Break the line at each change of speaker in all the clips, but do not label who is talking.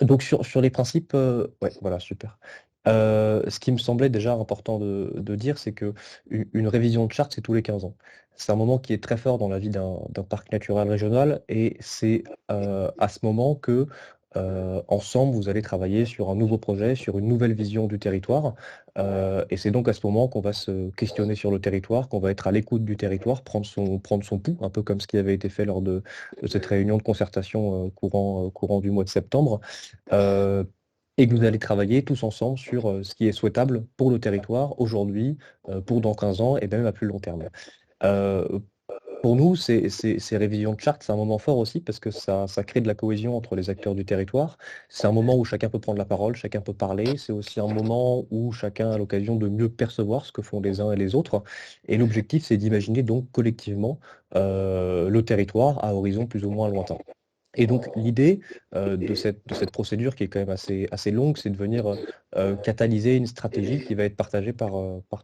Donc sur les principes, ouais, voilà, super. Ce qui me semblait déjà important de dire, c'est que une révision de charte, c'est tous les 15 ans. C'est un moment qui est très fort dans la vie d'un parc naturel régional et c'est à ce moment que, ensemble, vous allez travailler sur un nouveau projet, sur une nouvelle vision du territoire. Et c'est donc à ce moment qu'on va se questionner sur le territoire, qu'on va être à l'écoute du territoire, prendre son pouls, un peu comme ce qui avait été fait lors de cette réunion de concertation courant du mois de septembre. Euh, et que vous allez travailler tous ensemble sur ce qui est souhaitable pour le territoire aujourd'hui, pour dans 15 ans et même à plus long terme. Euh, pour nous, ces révisions de charte, c'est un moment fort aussi parce que ça crée de la cohésion entre les acteurs du territoire. C'est un moment où chacun peut prendre la parole, chacun peut parler. C'est aussi un moment où chacun a l'occasion de mieux percevoir ce que font les uns et les autres. Et l'objectif, c'est d'imaginer donc collectivement le territoire à horizon plus ou moins lointain. Et donc l'idée de cette procédure qui est quand même assez longue, c'est de venir catalyser une stratégie qui va être partagée par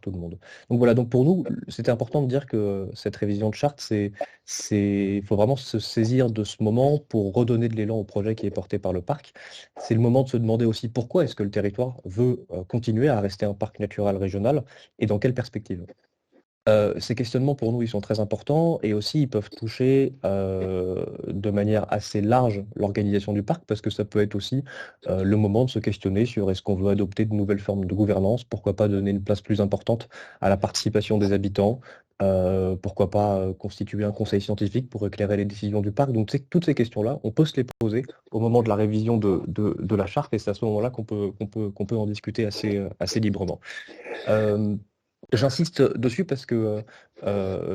tout le monde. Donc voilà, donc pour nous, c'était important de dire que cette révision de charte, il faut vraiment se saisir de ce moment pour redonner de l'élan au projet qui est porté par le parc. C'est le moment de se demander aussi pourquoi est-ce que le territoire veut continuer à rester un parc naturel régional et dans quelle perspective. Ces questionnements, pour nous, ils sont très importants et aussi ils peuvent toucher de manière assez large l'organisation du parc parce que ça peut être aussi le moment de se questionner sur est-ce qu'on veut adopter de nouvelles formes de gouvernance, pourquoi pas donner une place plus importante à la participation des habitants, pourquoi pas constituer un conseil scientifique pour éclairer les décisions du parc. Donc toutes ces questions-là, on peut se les poser au moment de la révision de la charte et c'est à ce moment-là qu'on peut en discuter assez librement. Euh, J'insiste dessus parce que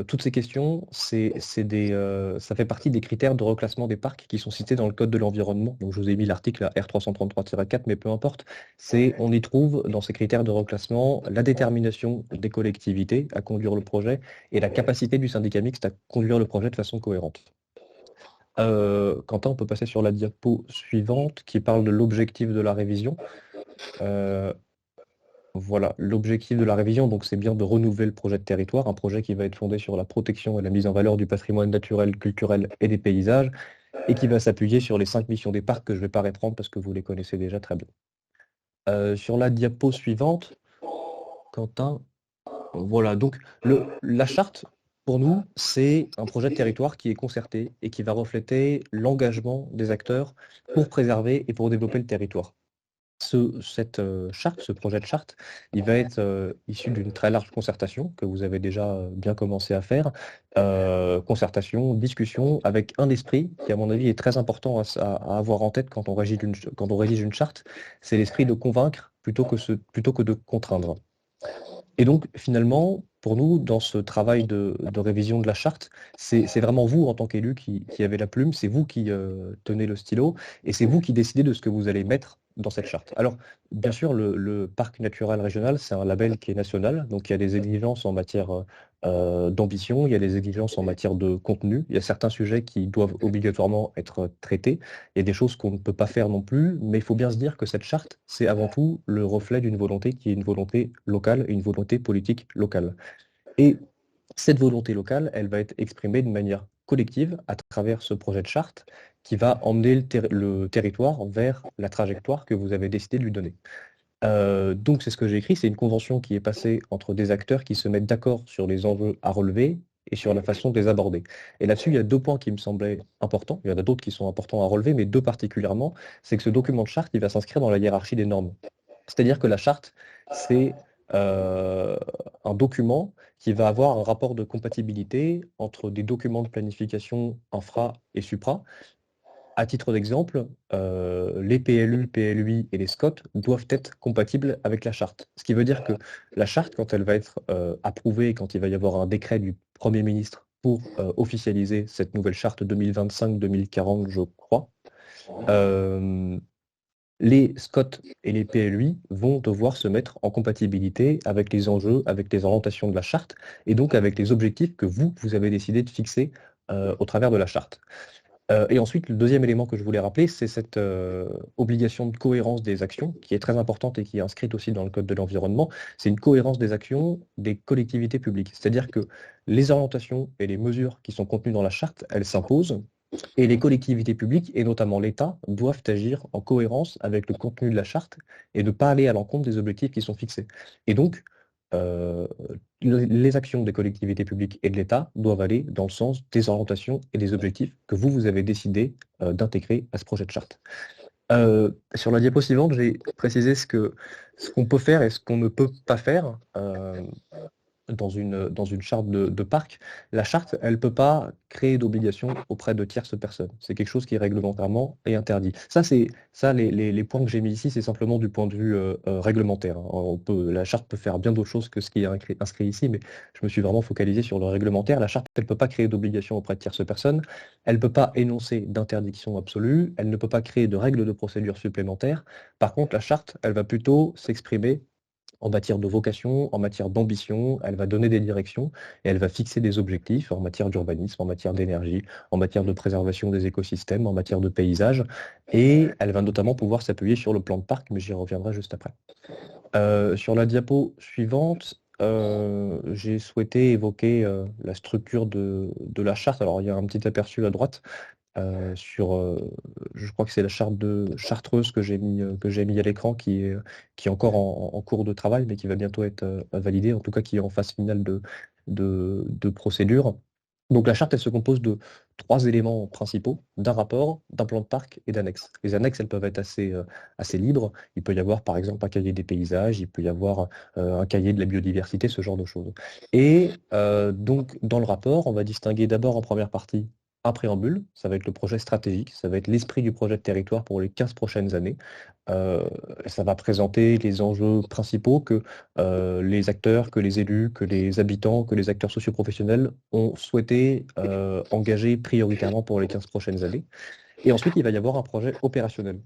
toutes ces questions, ça fait partie des critères de reclassement des parcs qui sont cités dans le Code de l'environnement. Donc, je vous ai mis l'article R333-4, mais peu importe. On y trouve dans ces critères de reclassement la détermination des collectivités à conduire le projet et la capacité du syndicat mixte à conduire le projet de façon cohérente. Quentin, on peut passer sur la diapo suivante qui parle de l'objectif de la révision. Euh, voilà, l'objectif de la révision, donc, c'est bien de renouveler le projet de territoire, un projet qui va être fondé sur la protection et la mise en valeur du patrimoine naturel, culturel et des paysages, et qui va s'appuyer sur les 5 missions des parcs que je ne vais pas reprendre parce que vous les connaissez déjà très bien. Sur la diapo suivante, Quentin, voilà, donc la charte, pour nous, c'est un projet de territoire qui est concerté et qui va refléter l'engagement des acteurs pour préserver et pour développer le territoire. Cette charte, ce projet de charte, il va être issu d'une très large concertation que vous avez déjà bien commencé à faire. Concertation, discussion, avec un esprit qui, à mon avis, est très important à avoir en tête quand on rédige une charte, c'est l'esprit de convaincre plutôt que de contraindre. Et donc, finalement, pour nous, dans ce travail de révision de la charte, c'est vraiment vous, en tant qu'élu, qui avez la plume, c'est vous qui tenez le stylo, et c'est vous qui décidez de ce que vous allez mettre dans cette charte. Alors, bien sûr, le parc naturel régional, c'est un label qui est national, donc il y a des exigences en matière d'ambition, il y a des exigences en matière de contenu, il y a certains sujets qui doivent obligatoirement être traités, il y a des choses qu'on ne peut pas faire non plus, mais il faut bien se dire que cette charte, c'est avant tout le reflet d'une volonté qui est une volonté locale et une volonté politique locale. Et cette volonté locale, elle va être exprimée de manière collective à travers ce projet de charte qui va emmener le territoire vers la trajectoire que vous avez décidé de lui donner. Donc c'est ce que j'ai écrit, c'est une convention qui est passée entre des acteurs qui se mettent d'accord sur les enjeux à relever et sur la façon de les aborder. Et là-dessus, il y a deux points qui me semblaient importants. Il y en a d'autres qui sont importants à relever, mais deux particulièrement. C'est que ce document de charte, il va s'inscrire dans la hiérarchie des normes. C'est-à-dire que la charte, c'est euh, un document qui va avoir un rapport de compatibilité entre des documents de planification infra et supra. À titre d'exemple, les PLU, PLUI et les SCOT doivent être compatibles avec la charte. Ce qui veut dire que la charte, quand elle va être approuvée, quand il va y avoir un décret du Premier ministre pour officialiser cette nouvelle charte 2025-2040, je crois, euh, les SCOT et les PLUI vont devoir se mettre en compatibilité avec les enjeux, avec les orientations de la charte et donc avec les objectifs que vous avez décidé de fixer au travers de la charte. Et ensuite, le deuxième élément que je voulais rappeler, c'est cette obligation de cohérence des actions qui est très importante et qui est inscrite aussi dans le Code de l'environnement. C'est une cohérence des actions des collectivités publiques. C'est-à-dire que les orientations et les mesures qui sont contenues dans la charte, elles s'imposent, Et les collectivités publiques, et notamment l'État, doivent agir en cohérence avec le contenu de la charte et ne pas aller à l'encontre des objectifs qui sont fixés. Et donc, euh, les actions des collectivités publiques et de l'État doivent aller dans le sens des orientations et des objectifs que vous avez décidé d'intégrer à ce projet de charte. Sur la diapo suivante, j'ai précisé ce qu'on peut faire et ce qu'on ne peut pas faire. Dans une charte de parc, la charte, elle ne peut pas créer d'obligations auprès de tierces personnes. C'est quelque chose qui réglementairement est interdit. Ça, les points que j'ai mis ici, c'est simplement du point de vue réglementaire, hein. La charte peut faire bien d'autres choses que ce qui est inscrit ici, mais je me suis vraiment focalisé sur le réglementaire. La charte, elle ne peut pas créer d'obligations auprès de tierces personnes, elle ne peut pas énoncer d'interdiction absolue, elle ne peut pas créer de règles de procédure supplémentaires. Par contre, la charte, elle va plutôt s'exprimer en matière de vocation, en matière d'ambition, elle va donner des directions et elle va fixer des objectifs en matière d'urbanisme, en matière d'énergie, en matière de préservation des écosystèmes, en matière de paysage. Et elle va notamment pouvoir s'appuyer sur le plan de parc, mais j'y reviendrai juste après. Sur la diapo suivante, j'ai souhaité évoquer la structure de la charte. Alors, il y a un petit aperçu à droite sur, je crois que c'est la charte de Chartreuse que j'ai mis à l'écran, qui est encore en cours de travail, mais qui va bientôt être validée, en tout cas qui est en phase finale de procédure. Donc la charte, elle se compose de trois éléments principaux, d'un rapport, d'un plan de parc et d'annexes. Les annexes, elles peuvent être assez libres. Il peut y avoir par exemple un cahier des paysages, il peut y avoir un cahier de la biodiversité, ce genre de choses. Et donc dans le rapport, on va distinguer d'abord en première partie un préambule, ça va être le projet stratégique, ça va être l'esprit du projet de territoire pour les 15 prochaines années. Euh, Ça va présenter les enjeux principaux que les acteurs, que les élus, que les habitants, que les acteurs socioprofessionnels ont souhaité engager prioritairement pour les 15 prochaines années. Et ensuite, il va y avoir un projet opérationnel.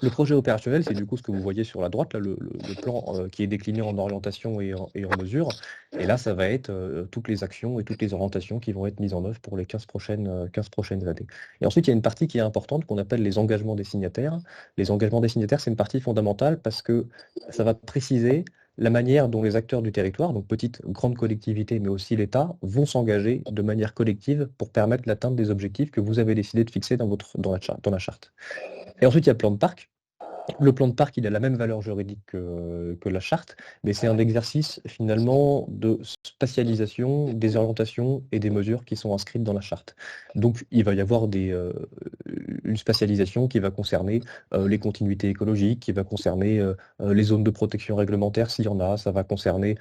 Le projet opérationnel, c'est du coup ce que vous voyez sur la droite, là, le plan qui est décliné en orientation et en mesure. Et là, ça va être toutes les actions et toutes les orientations qui vont être mises en œuvre pour les 15 prochaines années. Et ensuite, il y a une partie qui est importante qu'on appelle les engagements des signataires. Les engagements des signataires, c'est une partie fondamentale parce que ça va préciser la manière dont les acteurs du territoire, donc petites, grandes collectivités, mais aussi l'État, vont s'engager de manière collective pour permettre l'atteinte des objectifs que vous avez décidé de fixer dans la charte. Et ensuite, il y a le plan de parc. Le plan de parc, il a la même valeur juridique que la charte, mais c'est un exercice finalement de spatialisation des orientations et des mesures qui sont inscrites dans la charte. Donc il va y avoir une spatialisation qui va concerner les continuités écologiques, qui va concerner les zones de protection réglementaire s'il y en a, ça va concerner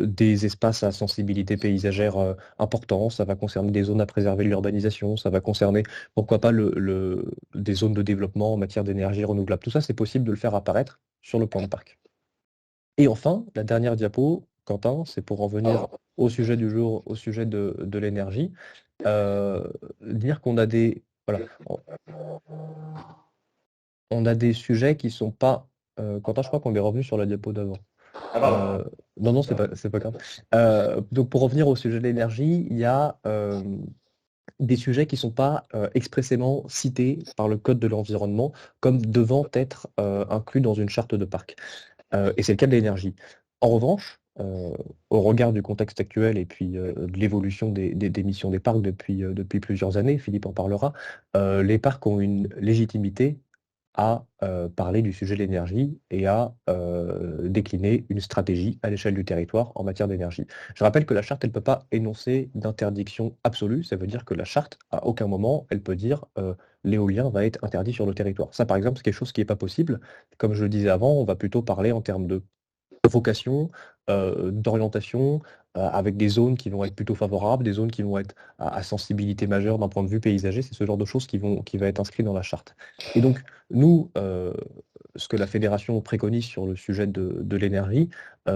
des espaces à sensibilité paysagère importants, ça va concerner des zones à préserver de l'urbanisation, ça va concerner pourquoi pas des zones de développement en matière d'énergie renouvelable. Tout ça, c'est possible de le faire apparaître sur le plan de parc. Et enfin, la dernière diapo, Quentin, c'est pour en venir au sujet du jour, au sujet de l'énergie. Dire qu'on a voilà, on a des sujets qui sont pas. Quentin, je crois qu'on est revenu sur la diapo d'avant. Euh, non, non, c'est pas grave. Donc, pour revenir au sujet de l'énergie, il y a des sujets qui ne sont pas expressément cités par le Code de l'environnement comme devant être inclus dans une charte de parc. Et c'est le cas de l'énergie. En revanche, au regard du contexte actuel et puis de l'évolution des missions des parcs depuis plusieurs années, Philippe en parlera, les parcs ont une légitimité à parler du sujet de l'énergie et à décliner une stratégie à l'échelle du territoire en matière d'énergie. Je rappelle que la charte, elle ne peut pas énoncer d'interdiction absolue. Ça veut dire que la charte, à aucun moment, elle peut dire l'éolien va être interdit sur le territoire. Ça, par exemple, c'est quelque chose qui n'est pas possible. Comme je le disais avant, on va plutôt parler en termes de vocation, d'orientation, avec des zones qui vont être plutôt favorables, des zones qui vont être à sensibilité majeure d'un point de vue paysager. C'est ce genre de choses qui va être inscrit dans la charte. Et donc, nous, ce que la fédération préconise sur le sujet de l'énergie,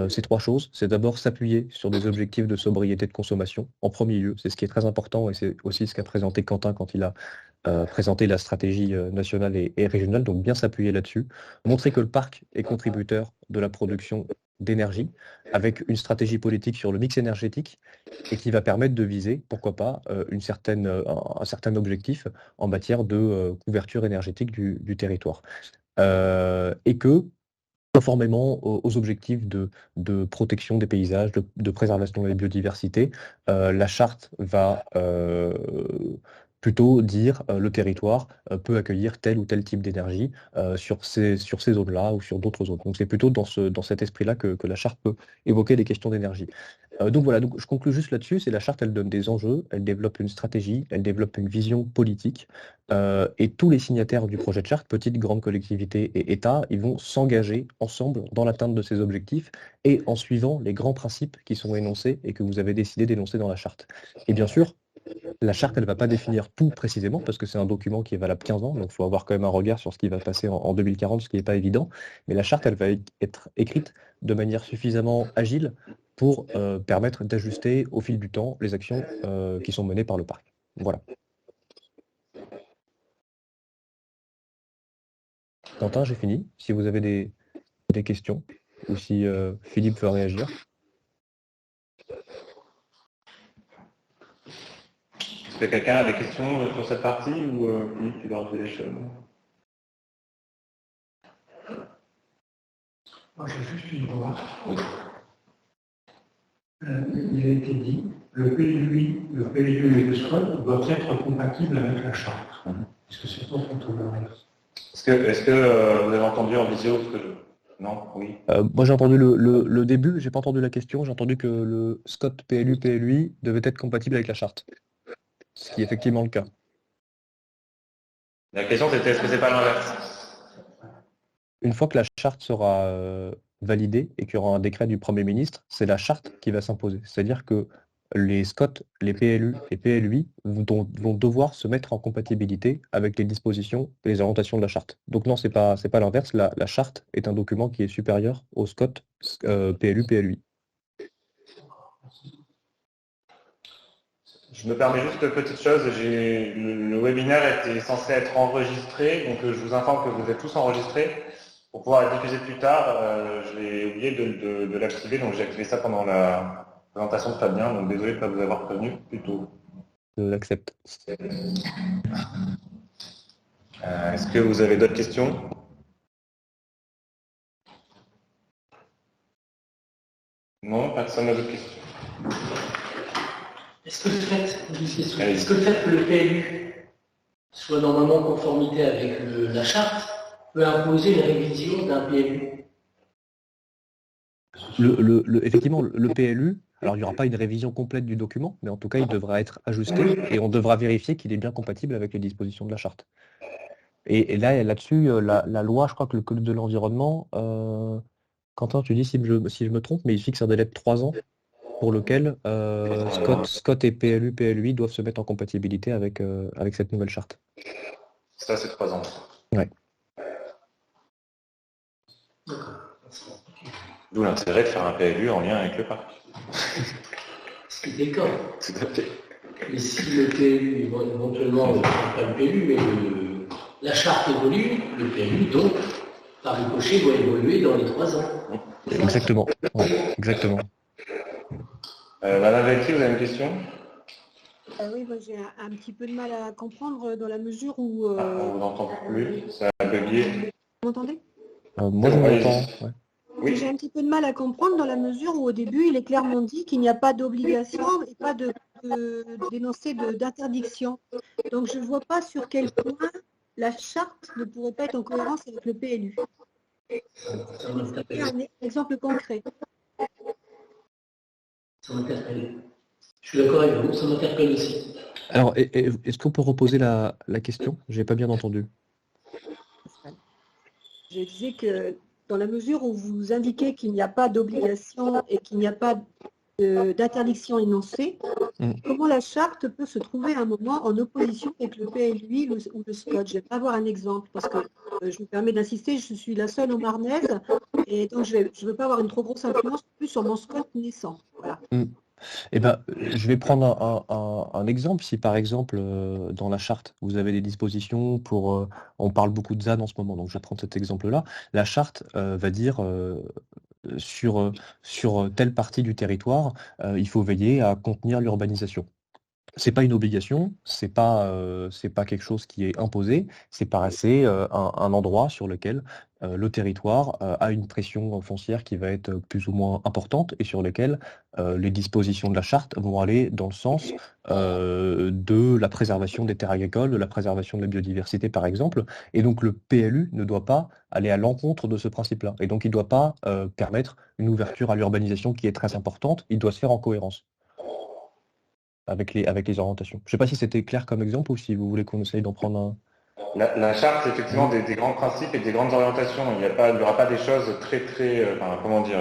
c'est trois choses. C'est d'abord s'appuyer sur des objectifs de sobriété de consommation, en premier lieu. C'est ce qui est très important et c'est aussi ce qu'a présenté Quentin quand il a présenté la stratégie nationale et régionale. Donc, bien s'appuyer là-dessus. Montrer que le parc est contributeur de la production d'énergie, avec une stratégie politique sur le mix énergétique et qui va permettre de viser, pourquoi pas, un certain objectif en matière de couverture énergétique du territoire. Et que, conformément aux objectifs de protection des paysages, de préservation de la biodiversité, la charte va plutôt dire le territoire peut accueillir tel ou tel type d'énergie sur ces zones-là ou sur d'autres zones. Donc c'est plutôt dans cet esprit-là que la charte peut évoquer des questions d'énergie. Donc voilà, donc je conclue juste là-dessus, c'est la charte, elle donne des enjeux, elle développe une stratégie, elle développe une vision politique, et tous les signataires du projet de charte, petites, grandes collectivités et États, ils vont s'engager ensemble dans l'atteinte de ces objectifs et en suivant les grands principes qui sont énoncés et que vous avez décidé d'énoncer dans la charte. Et bien sûr, la charte, elle ne va pas définir tout précisément parce que c'est un document qui est valable 15 ans, donc il faut avoir quand même un regard sur ce qui va passer en 2040, ce qui n'est pas évident. Mais la charte, elle va être écrite de manière suffisamment agile pour permettre d'ajuster au fil du temps les actions qui sont menées par le parc. Voilà. Quentin, j'ai fini. Si vous avez des questions ou si Philippe veut réagir.
Est-ce que quelqu'un a des questions sur cette partie ou Philippe, tu dois enlever les choses?
Moi, j'ai juste une remarque. Il a été dit, le PLUI et le SCOT doivent être compatibles avec la charte. Est-ce que c'est pas plutôt l'inverse?
Est-ce que vous avez entendu en visio ce que je... Non? Oui.
Moi, j'ai entendu le début, j'ai pas entendu la question. J'ai entendu que le SCOT PLU PLUI devait être compatible avec la charte, ce qui est effectivement le cas.
La question c'était est-ce que c'est pas l'inverse?
Une fois que la charte sera validée et qu'il y aura un décret du Premier ministre, c'est la charte qui va s'imposer. C'est-à-dire que les SCOT, les PLU et PLUI vont devoir se mettre en compatibilité avec les dispositions et les orientations de la charte. Donc non, c'est pas l'inverse. La charte est un document qui est supérieur aux SCOT, PLU, PLUI.
Je me permets juste une petite chose, le webinaire était censé être enregistré, donc je vous informe que vous êtes tous enregistrés. Pour pouvoir être diffusé plus tard, j'ai oublié de l'activer, donc j'ai activé ça pendant la présentation de Fabien, donc désolé de ne pas vous avoir prévenu plus tôt.
Je l'accepte.
Est-ce que vous avez d'autres questions? Non, personne n'a d'autres questions.
Est-ce que le fait que le PLU soit normalement en conformité avec la charte peut imposer une révision d'un PLU?
Effectivement, le PLU, alors il n'y aura pas une révision complète du document, mais en tout cas, il devra être ajusté et on devra vérifier qu'il est bien compatible avec les dispositions de la charte. Et là-dessus, la loi, je crois que le Code de l'environnement, Quentin, tu dis si je me trompe, mais il fixe un délai de 3 ans pour lequel Scott et PLU, PLUI doivent se mettre en compatibilité avec cette nouvelle charte.
Ça, c'est 3 ans.
Ouais.
D'où l'intérêt de faire un PLU en lien avec le parc.
C'est d'accord.
Tout à fait.
Et si le PLU, éventuellement, pas le PLU, mais la charte évolue, le PLU, donc, par ricochet, doit évoluer dans les 3 ans.
Exactement. Ouais, exactement.
Madame Velti, vous avez une question?
Oui, moi j'ai un petit peu de mal à comprendre dans la mesure où...
On vous entend plus, ça a bugué.
Vous m'entendez?
Moi, je m'entends. Ouais.
Oui. J'ai un petit peu de mal à comprendre dans la mesure où au début, il est clairement dit qu'il n'y a pas d'obligation et pas d'énoncé d'interdiction. Donc je ne vois pas sur quel point la charte ne pourrait pas être en cohérence avec le PLU. Un exemple concret.
Ça m'interpelle. Je suis d'accord avec vous, ça m'interpelle aussi.
Alors, est-ce qu'on peut reposer la question? Je n'ai pas bien entendu.
Je disais que dans la mesure où vous indiquez qu'il n'y a pas d'obligation et qu'il n'y a pas d'interdiction énoncée, comment la charte peut se trouver à un moment en opposition avec le PLUI ou le SCOT? Je vais avoir un exemple parce que je me permets d'insister, je suis la seule en Marnaise et donc je ne veux pas avoir une trop grosse influence plus sur mon SCOT naissant. Voilà.
Eh ben, je vais prendre un exemple. Si par exemple, dans la charte, vous avez des dispositions pour... on parle beaucoup de ZAN en ce moment, donc je vais prendre cet exemple-là. La charte va dire sur telle partie du territoire, il faut veiller à contenir l'urbanisation. C'est pas une obligation, c'est pas quelque chose qui est imposé, c'est un endroit sur lequel le territoire a une pression foncière qui va être plus ou moins importante et sur lesquelles les dispositions de la charte vont aller dans le sens de la préservation des terres agricoles, de la préservation de la biodiversité par exemple. Et donc le PLU ne doit pas aller à l'encontre de ce principe-là. Et donc il ne doit pas permettre une ouverture à l'urbanisation qui est très importante. Il doit se faire en cohérence avec les orientations. Je ne sais pas si c'était clair comme exemple ou si vous voulez qu'on essaye d'en prendre un.
La charte, c'est effectivement des grands principes et des grandes orientations. Il n'y aura pas des choses très, comment dire,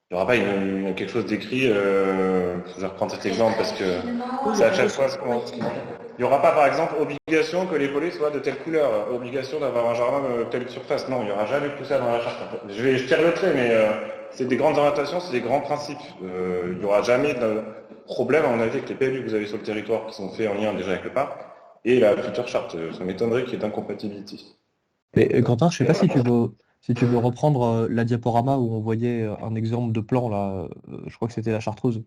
il n'y aura pas quelque chose d'écrit. Je vais reprendre cet exemple parce que c'est à chaque fois ce qu'on. Il n'y aura pas, par exemple, obligation que les volets soient de telle couleur, obligation d'avoir un jardin de telle surface. Non, il n'y aura jamais tout ça dans la charte. Je tire le trait, mais c'est des grandes orientations, c'est des grands principes. Il n'y aura jamais de problème, à mon avis, avec les PLU que vous avez sur le territoire qui sont faits en lien déjà avec le parc et la future charte. Ça m'étonnerait qu'il y ait d'incompatibilité.
Mais Quentin, je ne sais pas si tu veux reprendre la diaporama où on voyait un exemple de plan, là, je crois que c'était la Chartreuse.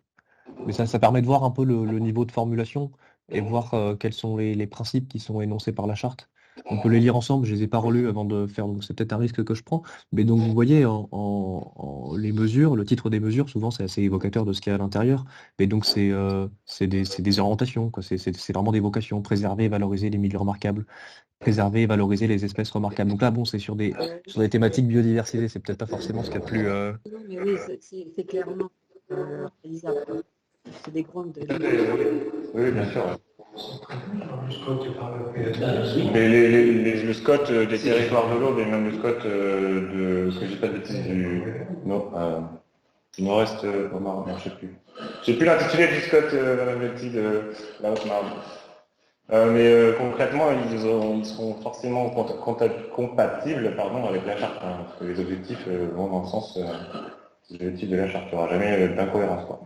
Mais ça permet de voir un peu le niveau de formulation et voir quels sont les principes qui sont énoncés par la charte. On peut les lire ensemble, je ne les ai pas relus avant de faire, donc c'est peut-être un risque que je prends. Mais donc vous voyez, les mesures, le titre des mesures, souvent c'est assez évocateur de ce qu'il y a à l'intérieur. Mais donc c'est des orientations, quoi. C'est vraiment des vocations, préserver et valoriser les milieux remarquables, préserver et valoriser les espèces remarquables. Donc là, bon, c'est sur des thématiques biodiversité, c'est peut-être pas forcément ce qu'il y a de plus.
Non, mais oui, c'est clairement réalisable. C'est des grandes.
Oui, bien sûr.
Le SCOT par le PLU.
Mais le SCOT des territoires de l'Aube et même le SCOT de, ce que j'ai pas de bêtises, du nord-est au Marne, je sais plus. J'ai plus l'intitulé du SCOT, Madame Belty, de la Haute-Marne. Mais concrètement, ils seront forcément compatibles avec la charte, hein, parce que les objectifs vont dans le sens des objectifs de la charte. Il n'y aura jamais d'incohérence, quoi.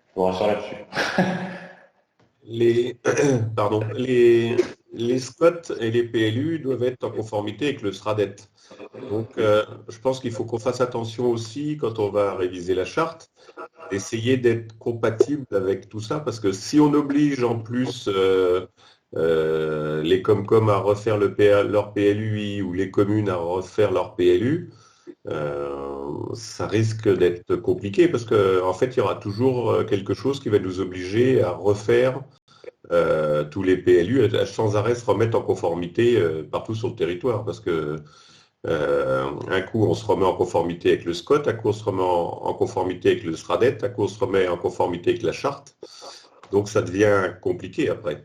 Je vous rassure là-dessus.
Les SCOT et les PLU doivent être en conformité avec le SRADET. Donc, je pense qu'il faut qu'on fasse attention aussi, quand on va réviser la charte, d'essayer d'être compatible avec tout ça, parce que si on oblige en plus les Comcom à refaire leur PLUI ou les communes à refaire leur PLU, ça risque d'être compliqué parce qu'en fait, il y aura toujours quelque chose qui va nous obliger à refaire tous les PLU, à sans arrêt se remettre en conformité partout sur le territoire. Parce que un coup, on se remet en conformité avec le SCOT, un coup, on se remet en conformité avec le SRADET, un coup, on se remet en conformité avec la charte. Donc, ça devient compliqué après.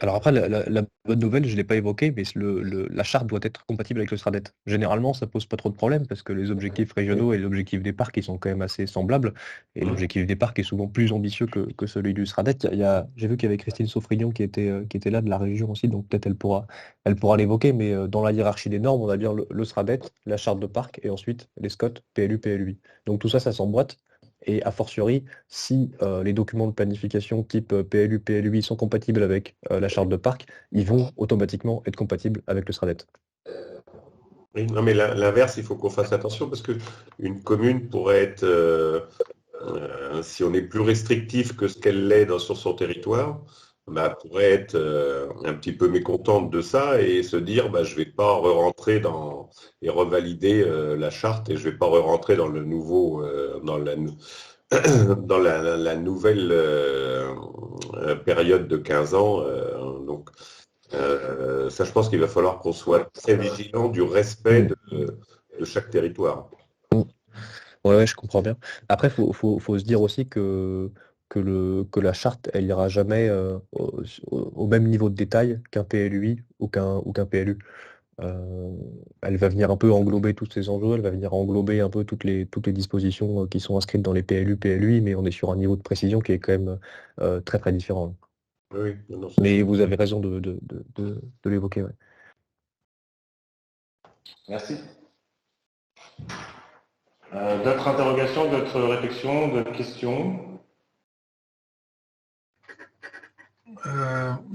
Alors après, la bonne nouvelle, je ne l'ai pas évoquée, mais la charte doit être compatible avec le SRADET. Généralement, ça pose pas trop de problèmes parce que les objectifs régionaux et les objectifs des parcs, ils sont quand même assez semblables. Et l'objectif des parcs est souvent plus ambitieux que celui du SRADET. J'ai vu qu'il y avait Christine Saufrignon qui était là de la région aussi, donc peut-être elle pourra l'évoquer, mais dans la hiérarchie des normes, on a bien le SRADET, la charte de parc et ensuite les SCOT, PLU, PLUI. Donc tout ça, ça s'emboîte. Et a fortiori, si les documents de planification type PLU, PLUI sont compatibles avec la charte de parc, ils vont automatiquement être compatibles avec le SRADET.
Oui, non, mais l'inverse, il faut qu'on fasse attention parce qu'une commune pourrait être, si on est plus restrictif que ce qu'elle l'est sur son territoire, pourrait être un petit peu mécontente de ça et se dire je ne vais pas rentrer et revalider la charte et je ne vais pas rentrer dans le nouveau, dans la nouvelle période de 15 ans. Donc, ça, je pense qu'il va falloir qu'on soit très vigilant du respect de chaque territoire.
Ouais, je comprends bien. Après, faut se dire aussi que la charte, elle n'ira jamais au même niveau de détail qu'un PLUI ou qu'un PLU. Elle va venir un peu englober tous ces enjeux, elle va venir englober un peu toutes les dispositions qui sont inscrites dans les PLU, PLUI, mais on est sur un niveau de précision qui est quand même très très différent.
Oui,
mais vous avez raison de l'évoquer. Ouais.
Merci. D'autres interrogations, d'autres réflexions, d'autres questions?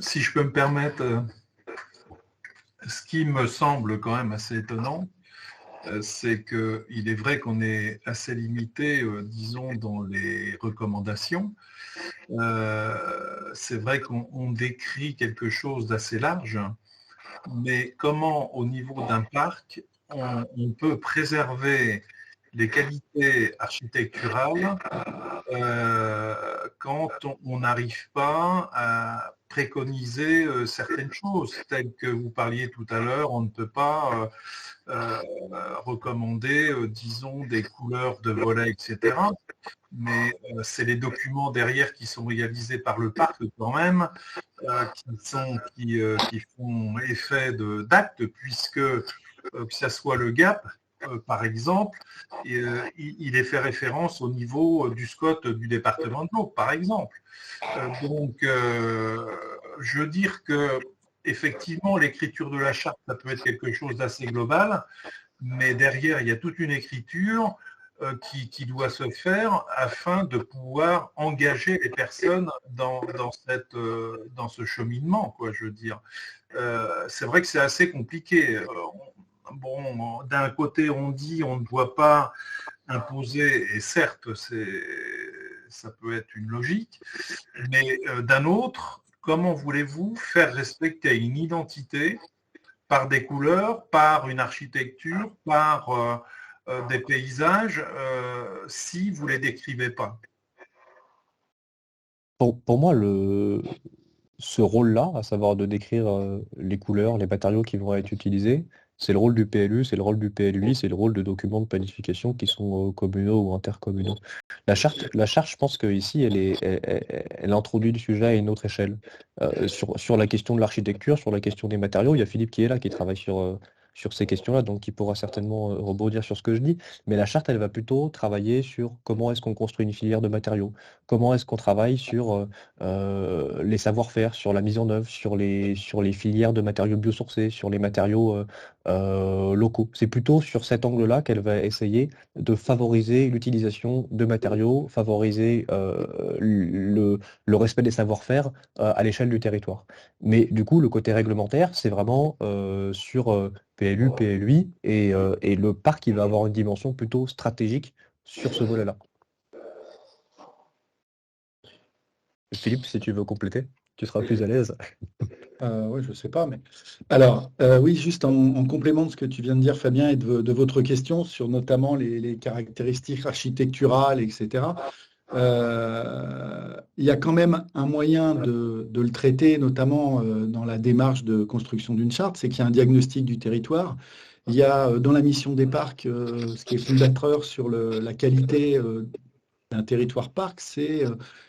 Si je peux me permettre, ce qui me semble quand même assez étonnant, c'est qu'il est vrai qu'on est assez limité, disons, dans les recommandations. C'est vrai qu'on décrit quelque chose d'assez large, mais comment, au niveau d'un parc, on peut préserver les qualités architecturales quand on n'arrive pas à préconiser certaines choses, telles que vous parliez tout à l'heure, on ne peut pas recommander, disons, des couleurs de volets, etc. Mais c'est les documents derrière qui sont réalisés par le parc quand même, qui font effet d'acte, puisque que ce soit le GAP, par exemple, il est fait référence au niveau du SCOT du département de l'Aube, par exemple. Donc, je veux dire que effectivement, l'écriture de la charte, ça peut être quelque chose d'assez global, mais derrière, il y a toute une écriture qui doit se faire afin de pouvoir engager les personnes dans ce cheminement, quoi, je veux dire. C'est vrai que c'est assez compliqué. Bon, d'un côté, on dit on ne doit pas imposer, et certes, ça peut être une logique, mais d'un autre, comment voulez-vous faire respecter une identité par des couleurs, par une architecture, par des paysages, si vous ne les décrivez pas?
Pour moi, ce rôle-là, à savoir de décrire les couleurs, les matériaux qui vont être utilisés, c'est le rôle du PLU, c'est le rôle du PLUI, c'est le rôle de documents de planification qui sont communaux ou intercommunaux. La charte, je pense qu'ici, elle introduit le sujet à une autre échelle. Sur la question de l'architecture, sur la question des matériaux, il y a Philippe qui est là, qui travaille sur ces questions-là, donc qui pourra certainement rebondir sur ce que je dis. Mais la charte, elle va plutôt travailler sur comment est-ce qu'on construit une filière de matériaux, comment est-ce qu'on travaille sur les savoir-faire, sur la mise en œuvre, sur les filières de matériaux biosourcés, sur les matériaux locaux. C'est plutôt sur cet angle-là qu'elle va essayer de favoriser l'utilisation de matériaux, favoriser le respect des savoir-faire à l'échelle du territoire. Mais du coup, le côté réglementaire, c'est vraiment sur PLU, PLUI, et le parc, il va avoir une dimension plutôt stratégique sur ce volet-là. Philippe, si tu veux compléter, tu seras plus à l'aise.
Oui, je ne sais pas. Mais... Alors, oui, juste en complément de ce que tu viens de dire, Fabien, et de votre question sur notamment les caractéristiques architecturales, etc. Il y a quand même un moyen de le traiter, notamment dans la démarche de construction d'une charte, c'est qu'il y a un diagnostic du territoire. Il y a dans la mission des parcs, ce qui est fondateur sur la qualité d'un territoire parc, c'est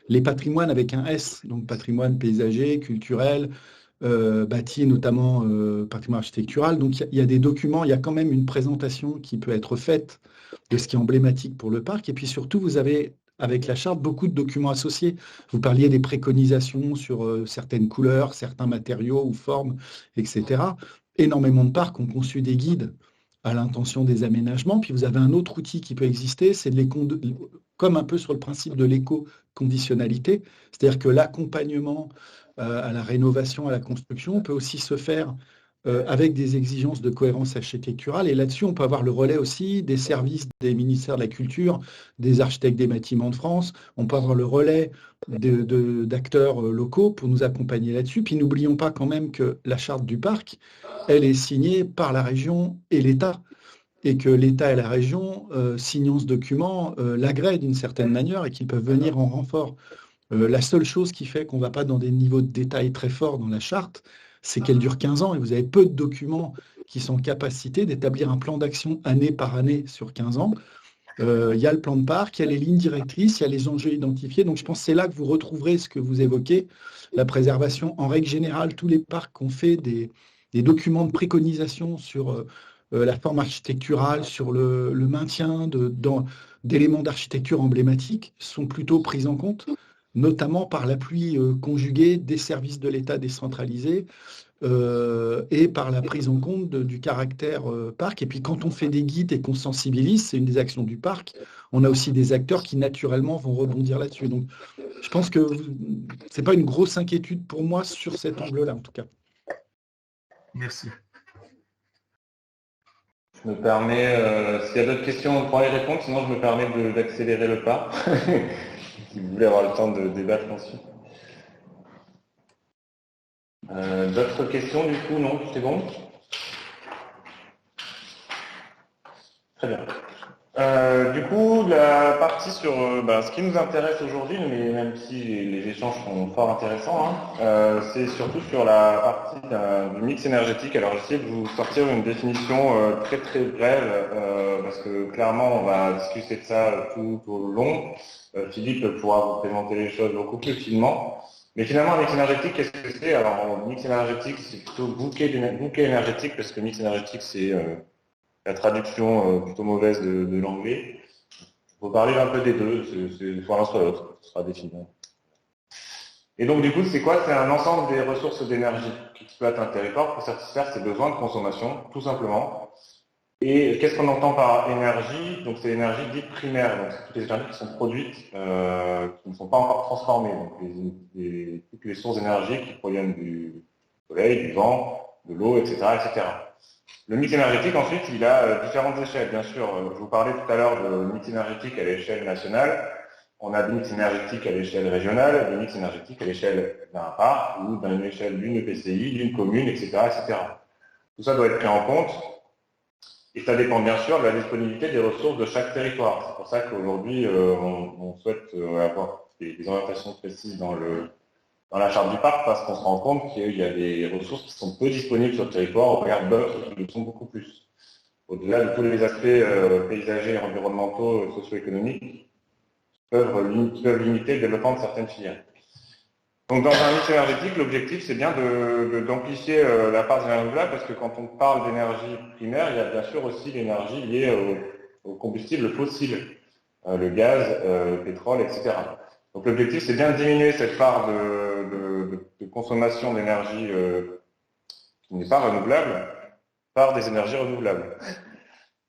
les patrimoines avec un S, donc patrimoine paysager, culturel, bâti, notamment patrimoine architectural. Donc il y a des documents, il y a quand même une présentation qui peut être faite de ce qui est emblématique pour le parc. Et puis surtout, vous avez, avec la charte, beaucoup de documents associés. Vous parliez des préconisations sur certaines couleurs, certains matériaux ou formes, etc. Énormément de parcs ont conçu des guides à l'intention des aménagements. Puis vous avez un autre outil qui peut exister, c'est comme un peu sur le principe de l'éco-conditionnalité, c'est-à-dire que l'accompagnement à la rénovation, à la construction peut aussi se faire avec des exigences de cohérence architecturale. Et là-dessus, on peut avoir le relais aussi des services des ministères de la Culture, des architectes des bâtiments de France. On peut avoir le relais d'acteurs locaux pour nous accompagner là-dessus. Puis n'oublions pas quand même que la charte du parc, elle est signée par la région et l'État. Et que l'État et la région, signant ce document, l'agréent d'une certaine manière et qu'ils peuvent venir en renfort. La seule chose qui fait qu'on ne va pas dans des niveaux de détail très forts dans la charte, c'est qu'elle dure 15 ans et vous avez peu de documents qui sont en capacité d'établir un plan d'action année par année sur 15 ans. Il y a le plan de parc, il y a les lignes directrices, il y a les enjeux identifiés. Donc je pense que c'est là que vous retrouverez ce que vous évoquez, la préservation. En règle générale, tous les parcs ont fait des documents de préconisation sur la forme architecturale, sur le maintien d'éléments d'architecture emblématiques sont plutôt pris en compte, notamment par l'appui conjugué des services de l'État décentralisés et par la prise en compte du caractère parc. Et puis quand on fait des guides et qu'on sensibilise, c'est une des actions du parc, on a aussi des acteurs qui naturellement vont rebondir là-dessus. Donc je pense que ce n'est pas une grosse inquiétude pour moi sur cet angle-là en tout cas.
Merci.
Je me permets, s'il y a d'autres questions, on pourra y répondre, sinon je me permets d'accélérer le pas, si vous voulez avoir le temps de débattre ensuite. D'autres questions du coup? Non, c'est bon? Très bien. Du coup, la partie sur ce qui nous intéresse aujourd'hui, mais même si les échanges sont fort intéressants, c'est surtout sur la partie du mix énergétique. Alors, j'essaie de vous sortir une définition très très brève, parce que clairement, on va discuter de ça tout au long. Philippe pourra vous présenter les choses beaucoup plus finement. Mais finalement, un mix énergétique, qu'est-ce que c'est? Alors, mix énergétique, c'est plutôt bouquet énergétique, parce que mix énergétique, c'est la traduction plutôt mauvaise de l'anglais. Il faut parler un peu des deux, c'est soit l'un soit l'autre, ce sera défini. Et donc du coup, c'est quoi? C'est un ensemble des ressources d'énergie qui exploitent un territoire pour satisfaire ses besoins de consommation, tout simplement. Et qu'est-ce qu'on entend par énergie? Donc c'est l'énergie dite primaire, donc c'est toutes les énergies qui sont produites, qui ne sont pas encore transformées. Donc toutes les sources d'énergie qui proviennent du soleil, du vent, de l'eau, etc., etc. Le mix énergétique, ensuite, il a différentes échelles, bien sûr. Je vous parlais tout à l'heure de mix énergétique à l'échelle nationale. On a des mix énergétiques à l'échelle régionale, des mix énergétiques à l'échelle d'un parc ou d'une échelle d'une EPCI, d'une commune, etc., etc. Tout ça doit être pris en compte. Et ça dépend bien sûr de la disponibilité des ressources de chaque territoire. C'est pour ça qu'aujourd'hui, on souhaite avoir des orientations précises dans la charte du parc, parce qu'on se rend compte qu'il y a des ressources qui sont peu disponibles sur le territoire, au regard d'autres qui le sont beaucoup plus. Au-delà de tous les aspects paysagers, environnementaux, socio-économiques, qui peuvent limiter le développement de certaines filières. Donc dans un mix énergétique, l'objectif c'est bien d'amplifier la part des énergies renouvelables, parce que quand on parle d'énergie primaire, il y a bien sûr aussi l'énergie liée aux combustibles fossiles, le gaz, le pétrole, etc. Donc l'objectif, c'est bien de diminuer cette part de consommation d'énergie qui n'est pas renouvelable par des énergies renouvelables.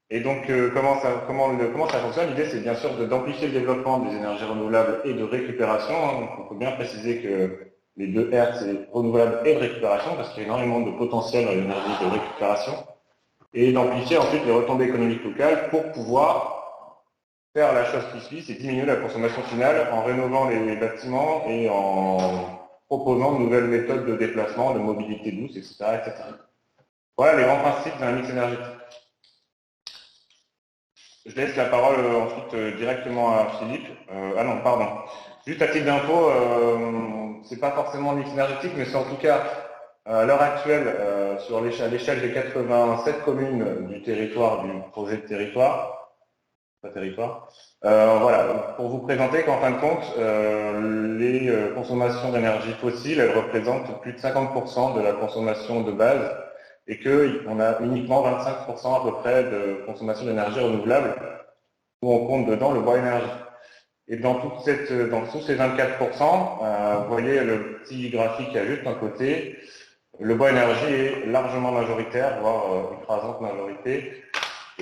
Et donc comment ça fonctionne? L'idée, c'est bien sûr d'amplifier le développement des énergies renouvelables et de récupération. Donc il faut bien préciser que les deux R, c'est renouvelable et de récupération, parce qu'il y a énormément de potentiel dans l'énergie de récupération. Et d'amplifier ensuite les retombées économiques locales pour pouvoir faire la chose qui suit, c'est diminuer la consommation finale en rénovant les bâtiments et en proposant de nouvelles méthodes de déplacement, de mobilité douce, etc., etc. Voilà les grands principes d'un mix énergétique. Je laisse la parole ensuite directement à Philippe. Ah non, pardon. Juste à titre d'info, c'est pas forcément le mix énergétique, mais c'est en tout cas, à l'heure actuelle, sur l'échelle des 87 communes du territoire, du projet de territoire, voilà, pour vous présenter qu'en fin de compte, les consommations d'énergie fossile, elles représentent plus de 50% de la consommation de base, et qu'on a uniquement 25% à peu près de consommation d'énergie renouvelable, où on compte dedans le bois énergie. Et dans tous ces 24%, vous voyez le petit graphique qui a juste un côté, le bois énergie est largement majoritaire, voire écrasante majorité.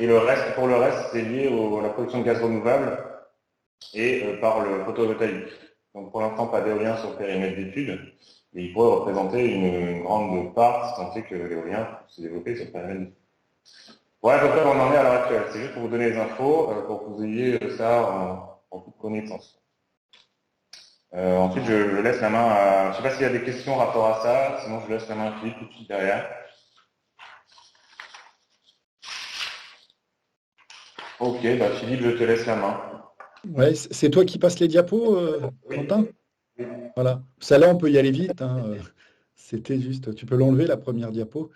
Et pour le reste, c'est lié à la production de gaz renouvelable et par le photovoltaïque. Donc pour l'instant, pas d'éolien sur le périmètre d'études, mais il pourrait représenter une grande part, si tant est que l'éolien se développer sur le périmètre d'études. Voilà à peu près où on en est à l'heure actuelle. C'est juste pour vous donner les infos, pour que vous ayez ça en toute connaissance. Ensuite, je laisse la main à... Je ne sais pas s'il y a des questions rapport à ça, sinon je laisse la main à Philippe tout de suite derrière. Ok, Philippe, je te laisse la main.
Ouais, c'est toi qui passes les diapos, Quentin?
Oui.
Voilà. Ça là, on peut y aller vite. C'était juste, tu peux l'enlever, la première diapo.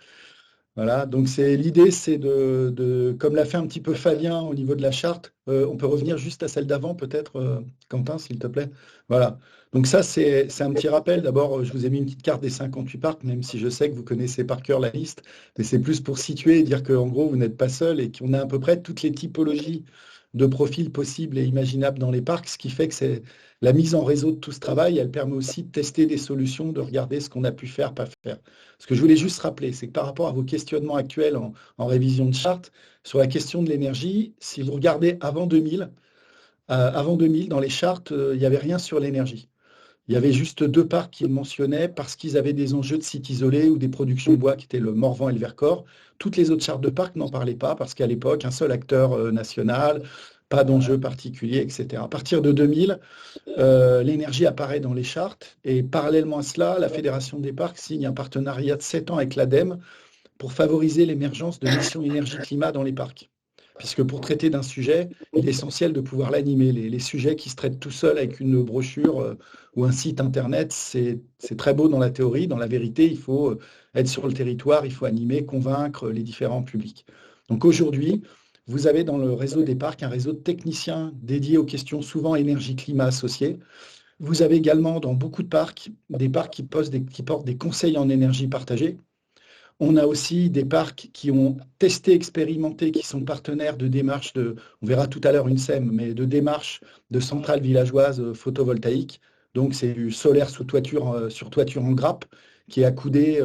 Voilà, donc l'idée, c'est comme l'a fait un petit peu Fabien au niveau de la charte, on peut revenir juste à celle d'avant, peut-être, Quentin, s'il te plaît. Voilà. Donc ça, c'est un petit rappel. D'abord, je vous ai mis une petite carte des 58 parcs, même si je sais que vous connaissez par cœur la liste, mais c'est plus pour situer et dire qu'en gros, vous n'êtes pas seul et qu'on a à peu près toutes les typologies de profils possibles et imaginables dans les parcs, ce qui fait que c'est la mise en réseau de tout ce travail, elle permet aussi de tester des solutions, de regarder ce qu'on a pu faire, pas faire. Ce que je voulais juste rappeler, c'est que par rapport à vos questionnements actuels en révision de charte, sur la question de l'énergie, si vous regardez avant 2000, dans les chartes, il n'y avait rien sur l'énergie. Il y avait juste 2 parcs qu'ils mentionnaient parce qu'ils avaient des enjeux de sites isolés ou des productions de bois qui étaient le Morvan et le Vercors. Toutes les autres chartes de parcs n'en parlaient pas parce qu'à l'époque, un seul acteur national, pas d'enjeux particuliers, etc. À partir de 2000, l'énergie apparaît dans les chartes et parallèlement à cela, la Fédération des parcs signe un partenariat de 7 ans avec l'ADEME pour favoriser l'émergence de missions énergie-climat dans les parcs. puisque pour traiter d'un sujet, il est essentiel de pouvoir l'animer. Les sujets qui se traitent tout seuls avec une brochure ou un site internet, c'est très beau dans la théorie. Dans la vérité, il faut être sur le territoire, il faut animer, convaincre les différents publics. Donc aujourd'hui, vous avez dans le réseau des parcs un réseau de techniciens dédiés aux questions souvent énergie-climat associées. Vous avez également dans beaucoup de parcs, des parcs qui portent des conseils en énergie partagée. On a aussi des parcs qui ont testé, expérimenté, qui sont partenaires de démarches on verra tout à l'heure une SEM, mais de démarches de centrales villageoises photovoltaïques. Donc c'est du solaire sur toiture en grappe qui est accoudé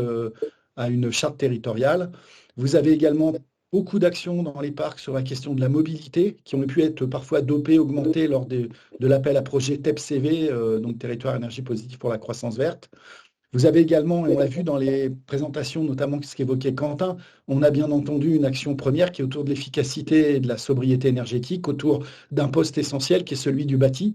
à une charte territoriale. Vous avez également beaucoup d'actions dans les parcs sur la question de la mobilité, qui ont pu être parfois dopées, augmentées lors de l'appel à projet TEPCV, donc Territoire Énergie Positive pour la Croissance Verte. Vous avez également, et on l'a vu dans les présentations, notamment ce qu'évoquait Quentin, on a bien entendu une action première qui est autour de l'efficacité et de la sobriété énergétique, autour d'un poste essentiel qui est celui du bâti.